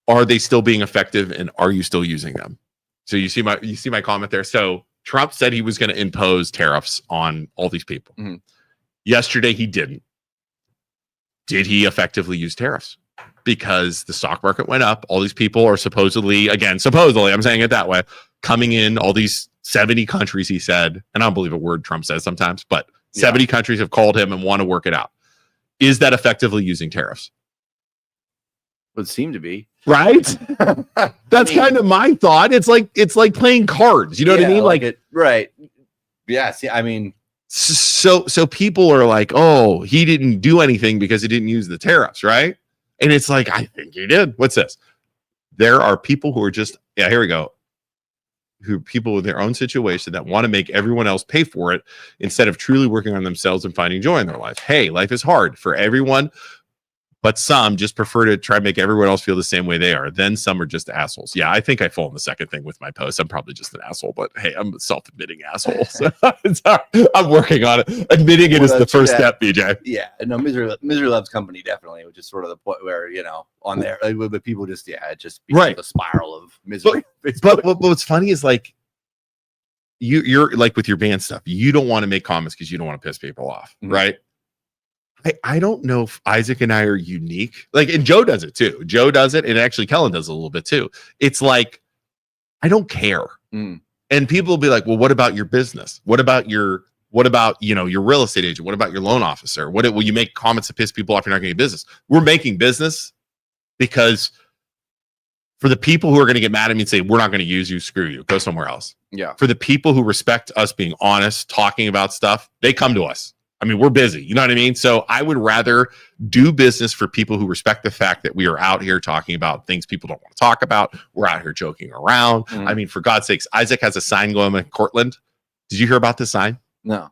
are they still being effective and are you still using them? So you see my comment there. So Trump said he was going to impose tariffs on all these people. Yesterday he didn't. Did he effectively use tariffs? Because the stock market went up. All these people are supposedly, I'm saying it that way, coming in, all these 70 countries, he said, and I don't believe a word Trump says sometimes, but 70 countries have called him and want to work it out. Is that effectively using tariffs? Would seem to be. Right? That's kind of my thought. It's like playing cards. You know what I mean? Like right. Yeah. See, I mean, so people are like, oh, he didn't do anything because he didn't use the tariffs, right? And it's like, I think he did. What's this? There are people who are just, here we go. Who people with their own situation that want to make everyone else pay for it instead of truly working on themselves and finding joy in their life. Hey, life is hard for everyone, but some just prefer to try and make everyone else feel the same way they are. Then some are just assholes. Yeah, I think I fall in the second thing with my post. I'm probably just an asshole, but hey, I'm a self-admitting asshole. So I'm working on it. Admitting it is the first step, BJ. Yeah, no, misery loves company, definitely, which is sort of the point where, on there, but people just, it just becomes a spiral of misery. But what's funny is like, you're like with your band stuff, you don't want to make comments because you don't want to piss people off, right? I don't know if Isaac and I are unique. Like, and Joe does it too. Joe does it, and actually Kellen does it a little bit too. It's like, I don't care. And people will be like, well, what about your business? What about your real estate agent? What about your loan officer? Will you make comments to piss people off? You're not going to get business. We're making business because for the people who are going to get mad at me and say, we're not going to use you, screw you, go somewhere else. Yeah. For the people who respect us being honest, talking about stuff, they come to us. I mean, we're busy. You know what I mean? So I would rather do business for people who respect the fact that we are out here talking about things people don't want to talk about. We're out here joking around. I mean, for God's sakes, Isaac has a sign going in Cortland. Did you hear about this sign? No.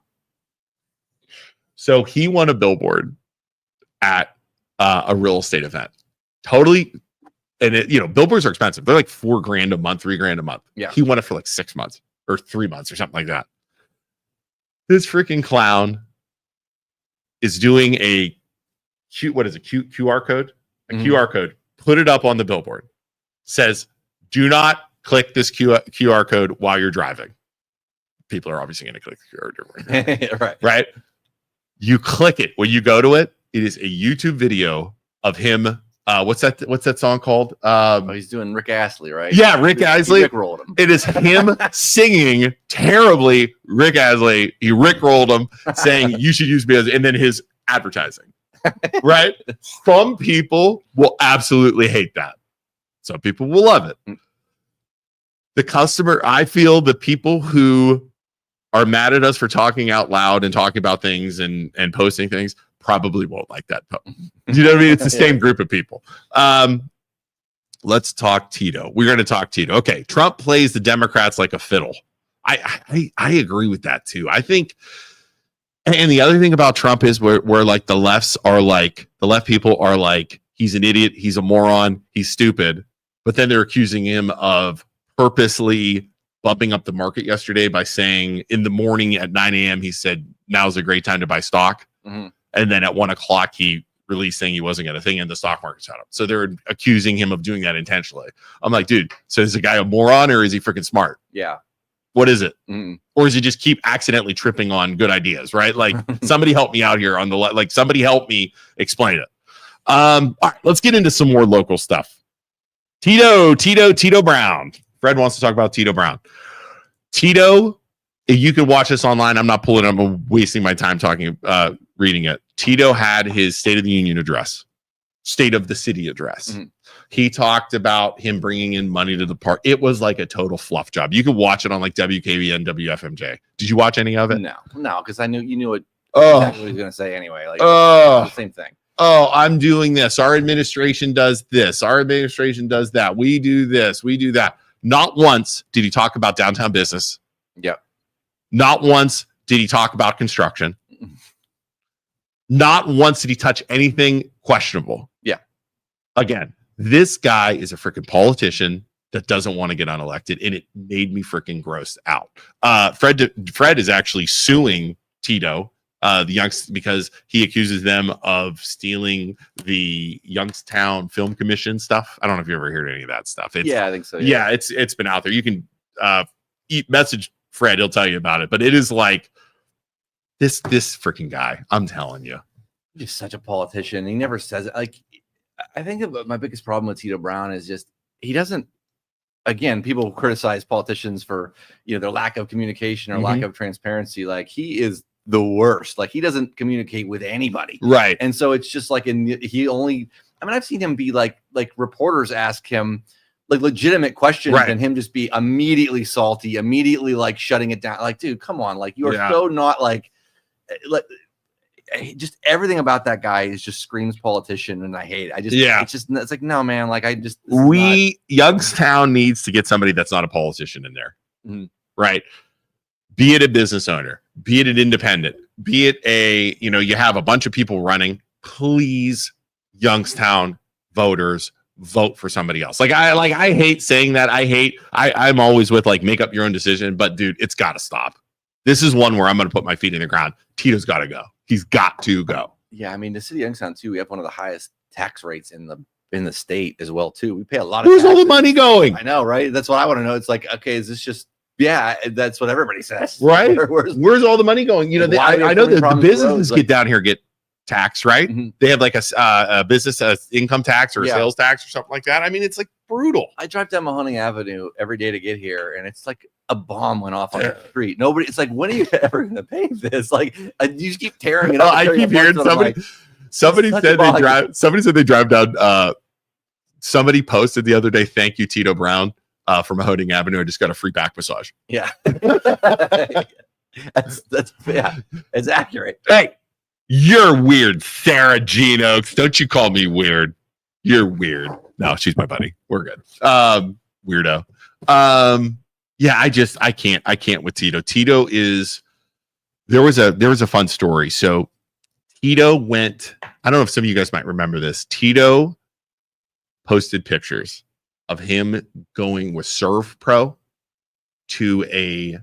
So he won a billboard at a real estate event. Totally. And billboards are expensive. They're like $4,000 a month, $3,000 a month. Yeah. He won it for like 6 months. or 3 months or something like that. This freaking clown is doing a QR code? A QR code. Put it up on the billboard. Says, do not click this QR code while you're driving. People are obviously going to click the QR code. Right? You click it. When you go to it, it is a YouTube video of him. What's that song called? He's doing Rick Astley, right? Yeah, Rick Astley. He rickrolled him. It is him singing terribly Rick Astley. He rickrolled him, saying you should use me as, and then his advertising. Right? Some people will absolutely hate that. Some people will love it. The customer, I feel the people who are mad at us for talking out loud and talking about things and posting things probably won't like that. You know what I mean? It's the same group of people. Let's talk Tito. We're going to talk Tito. Okay. Trump plays the Democrats like a fiddle. I agree with that too. I think, and the other thing about Trump is where like the left people are like, he's an idiot. He's a moron. He's stupid. But then they're accusing him of purposely bumping up the market yesterday by saying in the morning at 9 a.m. he said now's a great time to buy stock, and then at 1 o'clock he released saying he wasn't going to thing, and the stock market shot up. So they're accusing him of doing that intentionally. I'm like, dude, so is the guy a moron or is he freaking smart? Yeah. What is it? Or does he just keep accidentally tripping on good ideas? Right? Like somebody help me out here on the like somebody help me explain it. All right, let's get into some more local stuff. Tito Brown. Fred wants to talk about Tito Brown. Tito, you can watch this online. I'm not pulling it up. I'm wasting my time reading it. Tito had his State of the Union address, State of the City address. He talked about him bringing in money to the park. It was like a total fluff job. You could watch it on like WKBN, WFMJ. Did you watch any of it? No, because you knew exactly what he was going to say anyway. Like the same thing. Oh, I'm doing this. Our administration does this. Our administration does that. We do this. We do that. Not once did he talk about downtown business. Yep. Not once did he talk about construction. Not once did he touch anything questionable. Yeah. Again, this guy is a freaking politician that doesn't want to get unelected, and it made me freaking grossed out. Fred is actually suing Tito, because he accuses them of stealing the Youngstown Film Commission stuff. I don't know if you ever heard any of that stuff. I think so. Yeah, it's been out there. You can message Fred; he'll tell you about it. But it is like this freaking guy. I'm telling you, he's such a politician. He never says it. Like, I think my biggest problem with Tito Brown is just he doesn't. Again, people criticize politicians for their lack of communication or lack of transparency. Like, he is the worst. Like, he doesn't communicate with anybody, right? And so it's just like I've seen him be like reporters ask him like legitimate questions, and him just be immediately salty, immediately like shutting it down. Like, dude, come on, like you are so not like just everything about that guy is just screams politician, and I hate it. It's like, no, man, like Youngstown needs to get somebody that's not a politician in there, right? Be it a business owner, be it an independent, be it you have a bunch of people running. Please, Youngstown voters, vote for somebody else. I hate saying that. I'm always with like make up your own decision, but dude, it's got to stop. This is one where I'm going to put my feet in the ground. Tito's got to go. He's got to go. Yeah, I mean, the city of Youngstown too. We have one of the highest tax rates in the state as well too. We pay a lot of. Where's all the money going? I know, right? That's what I want to know. It's like, okay, is this just? Yeah, that's what everybody says. Right? Where's all the money going? I know that the businesses get down here get taxed, right? They have like a business income tax or a sales tax or something like that. I mean, it's like brutal. I drive down Mahoning Avenue every day to get here, and it's like a bomb went off on the street. Nobody. It's like, when are you ever going to pay this? Like, you just keep tearing it up. I keep hearing somebody said they drive down. Somebody posted the other day, "Thank you, Tito Brown." From Mahoning Avenue, I just got a free back massage. Yeah, it's accurate. Hey, you're weird, Sarah Jean Oaks. Don't you call me weird? You're weird. No, she's my buddy. We're good. Weirdo. Yeah, I can't with Tito. Tito is. There was a fun story. So Tito went. I don't know if some of you guys might remember this. Tito posted pictures of him going with Serve Pro to a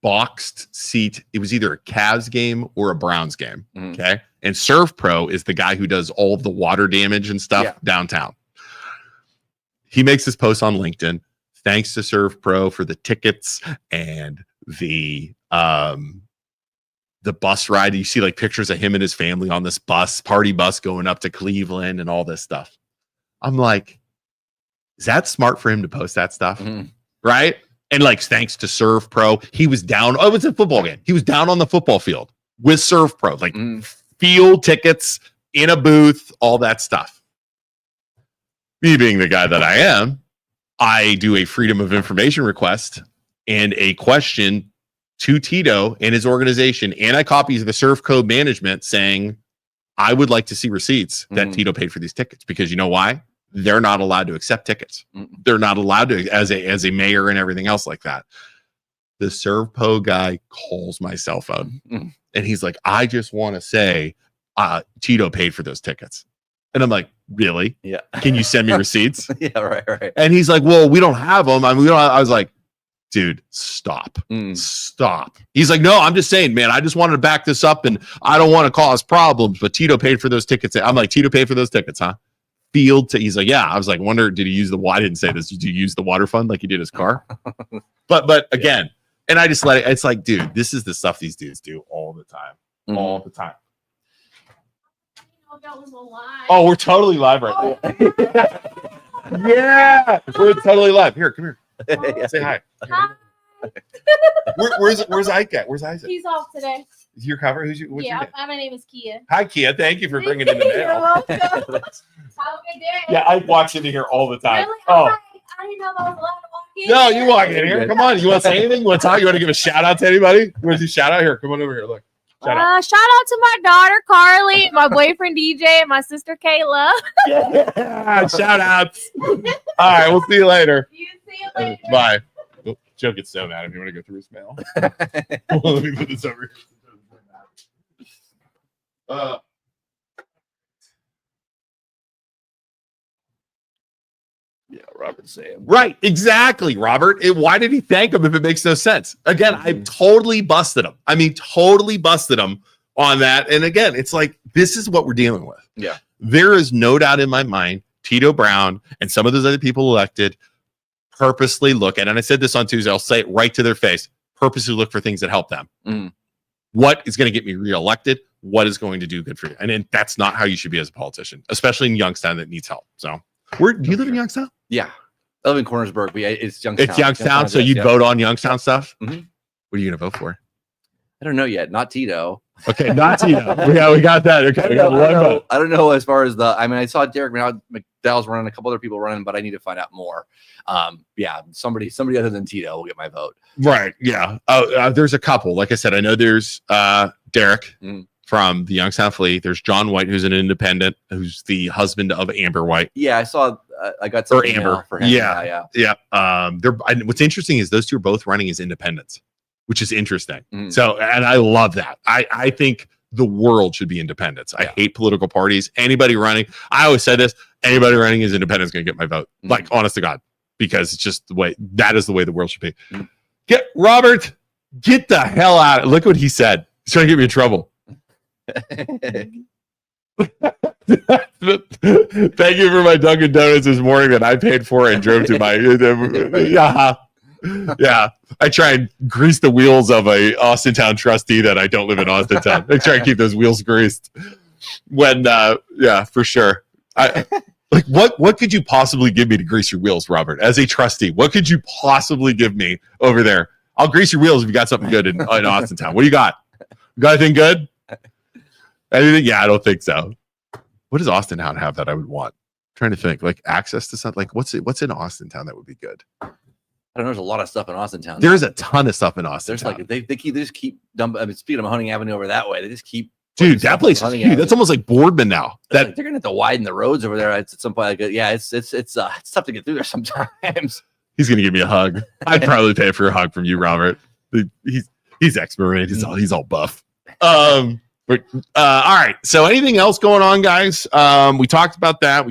boxed seat. It was either a Cavs game or a Browns game. Okay. And Serve Pro is the guy who does all of the water damage and stuff downtown. He makes this post on LinkedIn. Thanks to Serve Pro for the tickets and the bus ride. You see like pictures of him and his family on this party bus going up to Cleveland and all this stuff. I'm like, is that smart for him to post that stuff? Right? And like, thanks to Serve Pro, he was down. Oh, it was a football game. He was down on the football field with Serve Pro, like field tickets in a booth, all that stuff. Me being the guy that I am, I do a freedom of information request and a question to Tito and his organization. And I copy the Serve Code management saying, I would like to see receipts that Tito paid for these tickets, because you know why? They're not allowed to accept tickets. They're not allowed to, as a mayor and everything else like that. The Serve Pro guy calls my cell phone and he's like, I just want to say Tito paid for those tickets. And I'm like, really? Yeah. Can you send me receipts? Yeah, right. And he's like, well, we don't have them. I mean, I was like, dude, stop. Stop. He's like, no, I'm just saying, man, I just wanted to back this up and I don't want to cause problems, but Tito paid for those tickets. I'm like, Tito paid for those tickets, huh? He's like, yeah. I was like, wonder, did he use I didn't say this. Did you use the water fund like he did his car? But again, and I just let it, it's like, dude, this is the stuff these dudes do all the time. All the time. That was a lie. Oh, we're totally live right now. Yeah, we're totally live. Here, come here. Say hi. Hi. Where's Ike at? Where's Isaac? He's off today. Is your cover? What's your name? My name is Kia. Hi, Kia. Thank you for bringing in the mail. You're welcome. Have a good day. Yeah, Ike walks into here all the time. Really? Oh. I didn't know that I was allowed to walk in. No, you walk in here. Come on. You want to say anything? You want to talk? You want to give a shout out to anybody? You want to do shout out? Here, come on over here. Look. Shout out to my daughter Carly, my boyfriend DJ, and my sister Kayla. Yeah, shout outs. All right, we'll see you later. See you later. Bye. Oh, Joe gets so mad if you want to go through his mail. Let me put this over here. Yeah, Robert Sam. Right, exactly, Robert. Why did he thank him if it makes no sense? Again, I totally busted him. I mean, totally busted him on that. And again, it's like, this is what we're dealing with. Yeah. There is no doubt in my mind, Tito Brown and some of those other people elected purposely look at, and I said this on Tuesday, I'll say it right to their face, purposely look for things that help them. What is going to get me reelected? What is going to do good for you? And that's not how you should be as a politician, especially in Youngstown that needs help. So, do you live in Youngstown? Yeah. I live in Cornersburg, but it's Youngstown. It's Youngstown, so you'd vote on Youngstown stuff? What are you going to vote for? I don't know yet. Not Tito. Okay, not Tito. We got that. Okay, we got one vote. I don't know as far as I saw Derek McDowell's running, a couple other people running, but I need to find out more. Yeah, somebody other than Tito will get my vote. Right, yeah. There's a couple. Like I said, I know there's Derek from the Youngstown Fleet. There's John White, who's an independent, who's the husband of Amber White. Yeah, I saw. I got some Amber for him. Yeah. What's interesting is those two are both running as independents, which is interesting. So, and I love that. I think the world should be independents. I hate political parties. Anybody running, I always say this: anybody running as independent is going to get my vote. Like, honest to God, because it's just the way the world should be. Get the hell out! Look what he said. He's trying to get me in trouble. Thank you for my Dunkin' Donuts this morning that I paid for and drove to my. Yeah, I try and grease the wheels of a Austintown trustee that I don't live in Austintown. I try and keep those wheels greased. When, for sure. What could you possibly give me to grease your wheels, Robert? As a trustee, what could you possibly give me over there? I'll grease your wheels if you got something good in Austintown. What do you got? You got anything good? Anything? Yeah, I don't think so. What does Austintown have that I would want? I'm trying to think, like access to something. Like what's in Austintown that would be good? I don't know. There's a lot of stuff in Austintown. There is a ton of stuff in Austintown. There's like they just keep dumping. I mean, speaking of Mahoning Avenue over that way, they just keep. Dude, that place is huge. That's almost like Boardman now. They're gonna have to widen the roads over there at some point. It's tough to get through there sometimes. He's gonna give me a hug. I'd probably pay for a hug from you, Robert. He's ex-Marine. He's all buff. All right. So anything else going on, guys? We talked about that.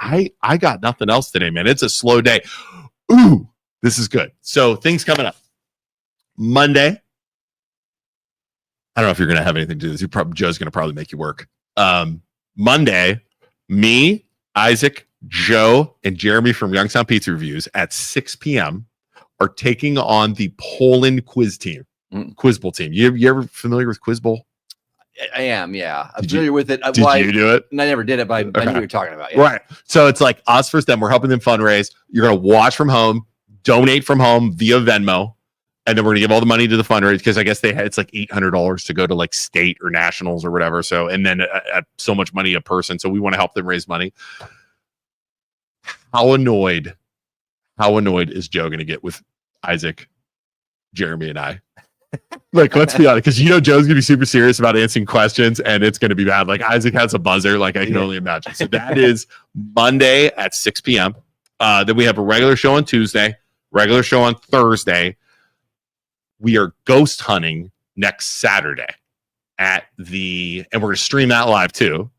I got nothing else today, man. It's a slow day. Ooh, This is good. So things coming up. Monday. I don't know if you're going to have anything to do with this. Joe's going to probably make you work. Monday, me, Isaac, Joe, and Jeremy from Youngstown Pizza Reviews at 6 p.m. are taking on the Poland quiz team, quiz bowl team. You ever familiar with quiz bowl? I am, yeah. I'm familiar with it. Did you do it? I never did it, but I knew what you were talking about. Yeah. Right. So it's like us versus them. We're helping them fundraise. You're going to watch from home, donate from home via Venmo, and then we're going to give all the money to the fundraise because I guess it's like $800 to go to like state or nationals or whatever. So, and then so much money a person. So we want to help them raise money. How annoyed is Joe going to get with Isaac, Jeremy, and I? Like, let's be honest, because Joe's gonna be super serious about answering questions, and it's gonna be bad. Like Isaac has a buzzer, like I can only imagine. So that is Monday at 6 p.m. Then we have a regular show on Tuesday, regular show on Thursday. We are ghost hunting next Saturday and we're gonna stream that live too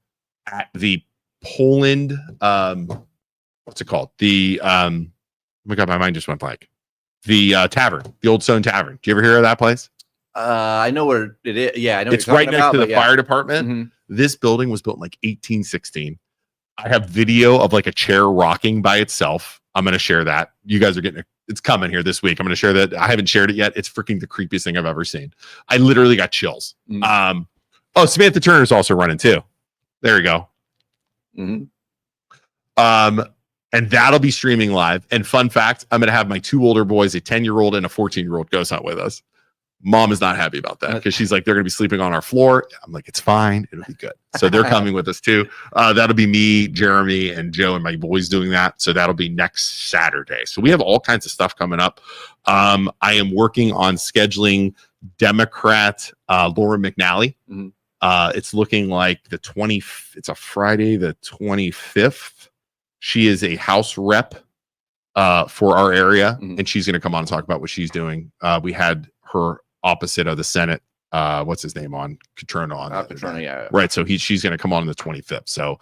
at the Poland. What's it called? The oh my god, my mind just went blank. The tavern, the Old Stone Tavern. Do you ever hear of that place? I know where it is. Yeah, I know. It's right next to the fire department. Mm-hmm. This building was built in like 1816. I have video of like a chair rocking by itself. I'm going to share that. You guys are getting it's coming here this week. I'm going to share that. I haven't shared it yet. It's freaking the creepiest thing I've ever seen. I literally got chills. Mm-hmm. Samantha Turner's also running too. There you go. Mm-hmm. And that'll be streaming live. And fun fact, I'm going to have my 2 older boys, a 10-year-old and a 14-year-old ghost hunt with us. Mom is not happy about that because she's like, they're going to be sleeping on our floor. I'm like, it's fine. It'll be good. So they're coming with us too. That'll be me, Jeremy, and Joe and my boys doing that. So that'll be next Saturday. So we have all kinds of stuff coming up. I am working on scheduling Democrat Laura McNally. Mm-hmm. It's looking like it's a Friday, the 25th. She is a House rep for our area, and she's going to come on and talk about what she's doing. We had her opposite of the Senate. What's his name on? Catrona on. Catrona, yeah. Right. So she's going to come on the 25th. So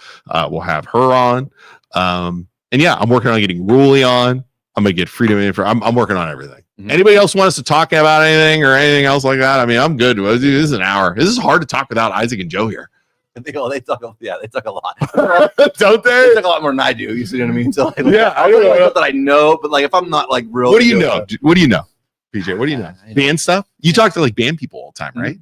we'll have her on. And yeah, I'm working on getting Ruley on. I'm going to get Freedom in for. I'm working on everything. Mm-hmm. Anybody else want us to talk about anything or anything else like that? I mean, I'm good. This is an hour. This is hard to talk without Isaac and Joe here. They talk a lot. Don't they? They talk a lot more than I do. You see what I mean? So I don't know that I know, but like if I'm not like real. What do you know? What do you know, PJ? What do you know? Band stuff? You talk to like band people all the time, right?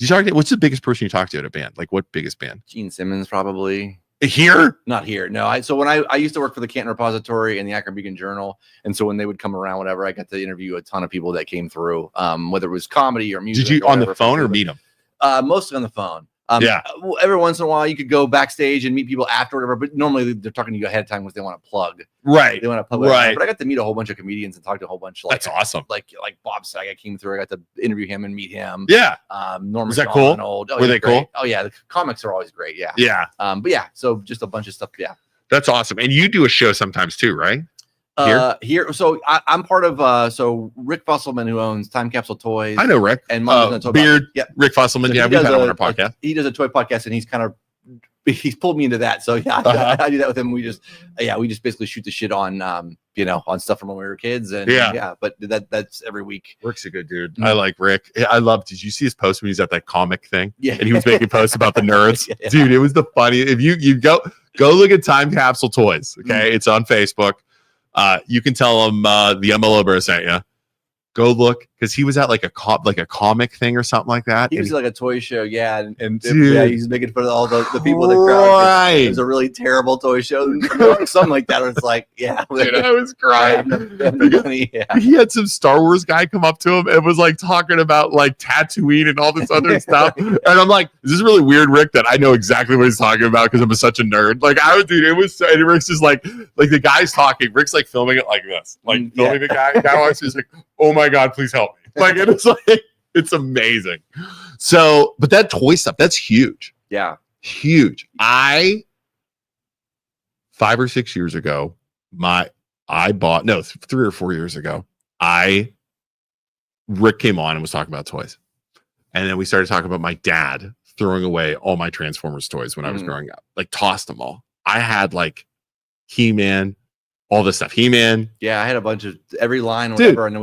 You talk to what's the biggest person you talk to at a band? Like what biggest band? Gene Simmons, probably. Here? Not here. No. So when I used to work for the Canton Repository and the Akron Beacon Journal, and so when they would come around, whatever, I got to interview a ton of people that came through, whether it was comedy or music. Did you on the phone or meet them? Mostly on the phone. Yeah. Every once in a while, you could go backstage and meet people after, whatever. But normally, they're talking to you ahead of time because they want to plug. Right. They want to plug. Right. But I got to meet a whole bunch of comedians and talk to a whole bunch. That's awesome. Like Bob Saget came through. I got to interview him and meet him. Yeah. Norman. Was that cool? Were they cool? Oh yeah, the comics are always great. Yeah. Yeah. But yeah, so just a bunch of stuff. Yeah. That's awesome. And you do a show sometimes too, right? Here. So I'm part of so Rick Fusselman, who owns Time Capsule Toys. I know Rick. And Beard. Yeah, Rick Fusselman. So yeah, we've had him on our podcast. He does a toy podcast, and he's pulled me into that. So yeah, I do that with him. We just basically shoot the shit on on stuff from when we were kids, and but that's every week. Rick's a good dude. I like Rick. Did you see his post when he was at that comic thing? Yeah, and he was making posts about the nerds. Yeah. Dude, it was the funniest. If you go look at Time Capsule Toys, okay, it's on Facebook. You can tell him the MLO bro sent you. Go look because he was at like a comic thing or something like that. He was like a toy show, yeah, and he's making fun of all the people in the crowd. Right, it was a really terrible toy show, something like that. Where it's like, yeah, dude, I was crying. He had some Star Wars guy come up to him and was like talking about like Tatooine and all this other stuff, and I'm like, is this really weird, Rick? That I know exactly what he's talking about because I'm such a nerd. Like it was. And Rick's just like the guy's talking. Rick's like filming it like this, like filming the guy. The guy walks, he's like, oh my god, please help me. Like it's amazing. So, but that toy stuff, that's huge. Yeah. Huge. 5 or 6 years ago, 3 or 4 years ago, Rick came on and was talking about toys. And then we started talking about my dad throwing away all my Transformers toys when I was growing up. Like tossed them all. I had like He-Man, all this stuff. He-Man. Yeah, I had a bunch of every line, Dude. whatever. And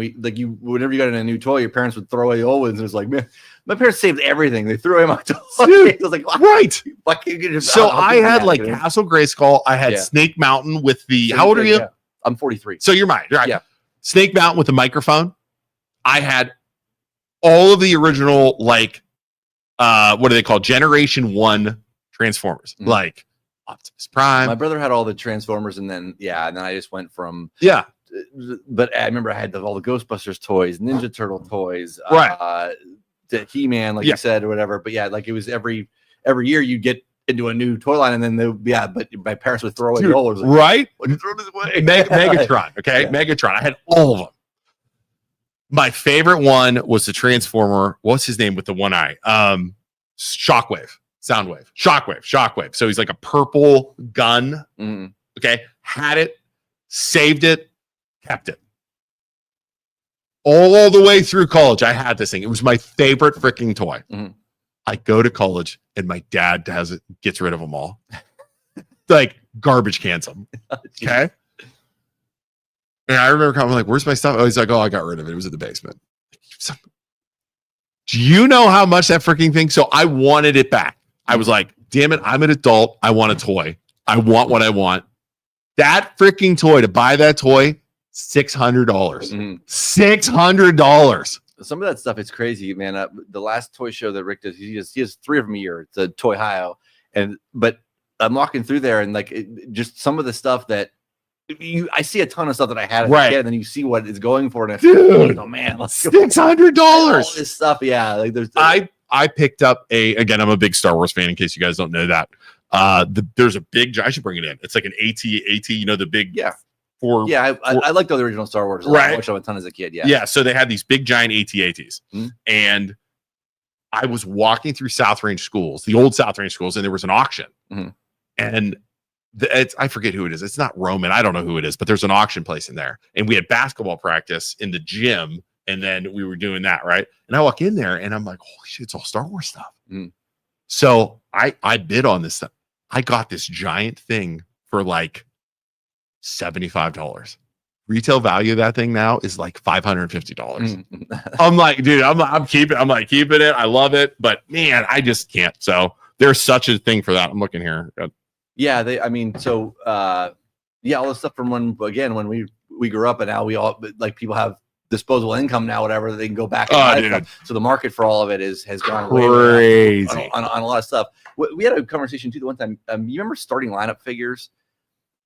whenever you got in a new toy, your parents would throw away the old ones. And it was like, man, my parents saved everything. They threw away my toy. Dude, I was like, what? Right. So I had like Castle Grayskull. I had Snake Mountain with the. How old are you? Yeah. I'm 43. So you're mine, right? Yeah. Snake Mountain with the microphone. I had all of the original, like, what do they call Generation 1 Transformers, like Optimus Prime. My brother had all the Transformers, and then I just went from But I remember I had all the Ghostbusters toys, Ninja Turtle toys, right? The He-Man, like you said, or whatever. But yeah, like it was every year you get into a new toy line, and then but my parents would throw away the old ones. Like, right? Would you throw this away? Megatron, okay, Yeah. Megatron. I had all of them. My favorite one was the Transformer. What's his name with the one eye? Shockwave. Shockwave. So he's like a purple gun. Mm. Okay. Had it, saved it, kept it. All the way through college, I had this thing. It was my favorite freaking toy. Mm. I go to college and my dad gets rid of them all. Like garbage cans them. Okay. And I remember coming like, where's my stuff? Oh, he's like, oh, I got rid of it. It was in the basement. Do you know how much that freaking thing? So I wanted it back. I was like, damn it, I'm an adult. I want a toy. I want what I want. That freaking toy, to buy that toy, $600. $600. Some of that stuff is crazy, man. The last toy show that Rick does, he has 3 of them a year. It's a Toy Hio. But I'm walking through there and like just some of the stuff that I see a ton of stuff that I had as a kid, and then you see what it's going for, and dude, oh man, $600. All this stuff, yeah. Like I picked up again, I'm a big Star Wars fan in case you guys don't know that. There's a big, I should bring it in. It's like an AT, you know, the big I liked the original Star Wars. Right. I watched them a ton as a kid. Yeah. So they had these big giant AT-ATs, and I was walking through South Range schools, the old South Range schools, and there was an auction, and I forget who it is. It's not Roman. I don't know who it is, but there's an auction place in there, and we had basketball practice in the gym, and then we were doing that, right? And I walk in there, and I'm like, holy shit, it's all Star Wars stuff. So I bid on this stuff. I got this giant thing for like $75. Retail value of that thing now is like $550. I'm like, dude, I'm keeping it. I love it, but man, I just can't. So there's such a thing for that. I'm looking here. Yeah, all this stuff from when we grew up, and now we all like people have disposable income now, whatever, they can go back and buy stuff. So the market for all of it has gone crazy on a lot of stuff. We had a conversation too the one time. You remember starting lineup figures?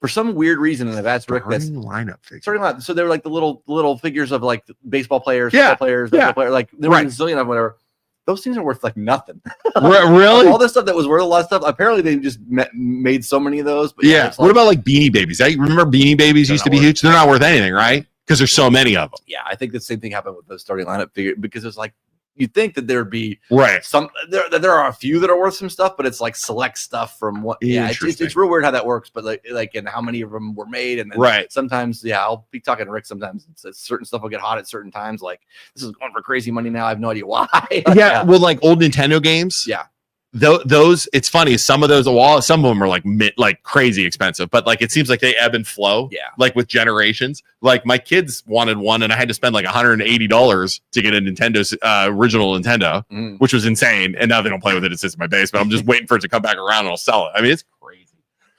For some weird reason, and I've asked Rick this. Lineup figures. Starting lineup. So they were like the little figures of like baseball players, football players, basketball players. Like there were a zillion of them, whatever. Those things are worth like nothing. Really? All this stuff that was worth a lot of stuff. Apparently, they just made so many of those. But what about like Beanie Babies? Remember Beanie Babies used to be huge? They're not worth anything, right? Because there's so many of them. Yeah, I think the same thing happened with the starting lineup figure, because it's like you'd think that there'd be some there are a few that are worth some stuff, but it's like select stuff from what. Yeah, it's real weird how that works, but like and how many of them were made, and then sometimes I'll be talking to Rick. Sometimes certain stuff will get hot at certain times. Like this is going for crazy money now. I have no idea why. Well, like old Nintendo games. Yeah. Those it's funny, some of those some of them are like crazy expensive, but like it seems like they ebb and flow, like with generations. Like my kids wanted one and I had to spend like $180 to get a Nintendo's original Nintendo, which was insane, and now they don't play with it. It sits in my basement. I'm just waiting for it to come back around and I'll sell it. I mean, it's crazy.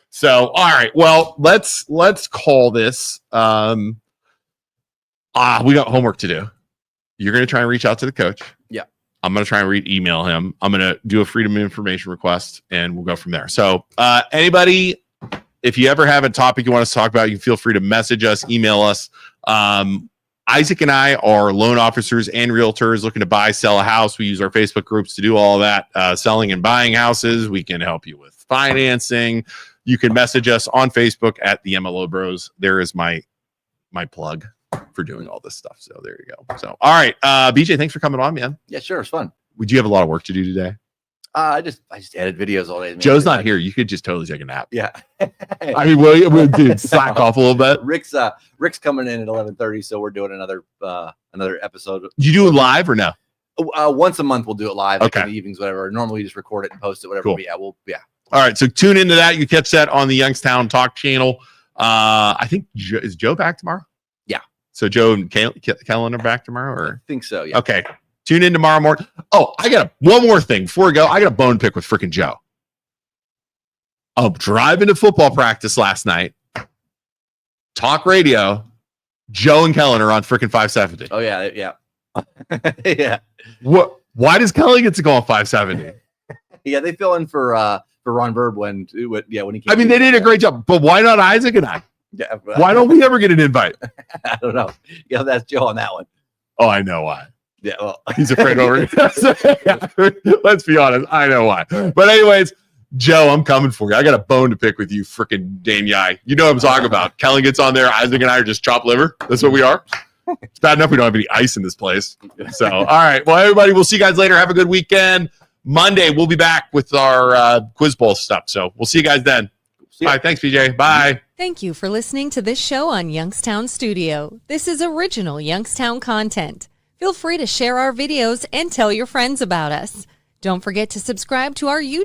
So all right, well, let's call this we got homework to do. You're gonna try and reach out to the coach. I'm going to try and email him. I'm going to do a freedom of information request, and we'll go from there. So anybody, if you ever have a topic you want us to talk about, you feel free to message us, email us. Isaac and I are loan officers and realtors looking to buy, sell a house. We use our Facebook groups to do all of that, selling and buying houses. We can help you with financing. You can message us on Facebook at the MLO Bros. There is my plug for doing all this stuff. So there you go. So all right, BJ, thanks for coming on, man. Yeah, sure, it's fun. Would you have a lot of work to do today? I just edit videos all day. Man. Joe's not here. You could just totally take a nap. Yeah. I mean, we'll dude, slack off a little bit. Rick's coming in at 11:30, so we're doing another episode. You do it live or no? Once a month we'll do it live. Okay. Like in the evenings, whatever. Normally we just record it and post it, whatever. Cool. But yeah. All right, so tune into that. You catch that on the Youngstown Talk channel. I think is Joe back tomorrow? Yeah. So Joe and Kellen are back tomorrow, or I think so. Yeah. okay. Tune in tomorrow morning. Oh, I got one more thing before we go. I got a bone pick with freaking Joe. I'm driving to football practice last night. Talk radio. Joe and Kellen are on freaking 570. Oh yeah, yeah, yeah. What? Why does Kelly get to go on 570? Yeah, they fill in for Ron Verb when he came. I mean, they did a great job, but why not Isaac and I? Yeah, Why don't we ever get an invite? I don't know. Yeah, that's Joe on that one. Oh, I know why. Yeah, well, He's afraid over. Let's be honest. I know why. But anyways, Joe, I'm coming for you. I got a bone to pick with you, freaking Dane Yai. You know what I'm talking about. Kelly gets on there. Isaac and I are just chopped liver. That's what we are. It's bad enough we don't have any ice in this place. So, all right. Well, everybody, we'll see you guys later. Have a good weekend. Monday, we'll be back with our quiz bowl stuff. So we'll see you guys then. All right. Thanks, PJ. Bye. Thank you for listening to this show on Youngstown Studio. This is original Youngstown content. Feel free to share our videos and tell your friends about us. Don't forget to subscribe to our YouTube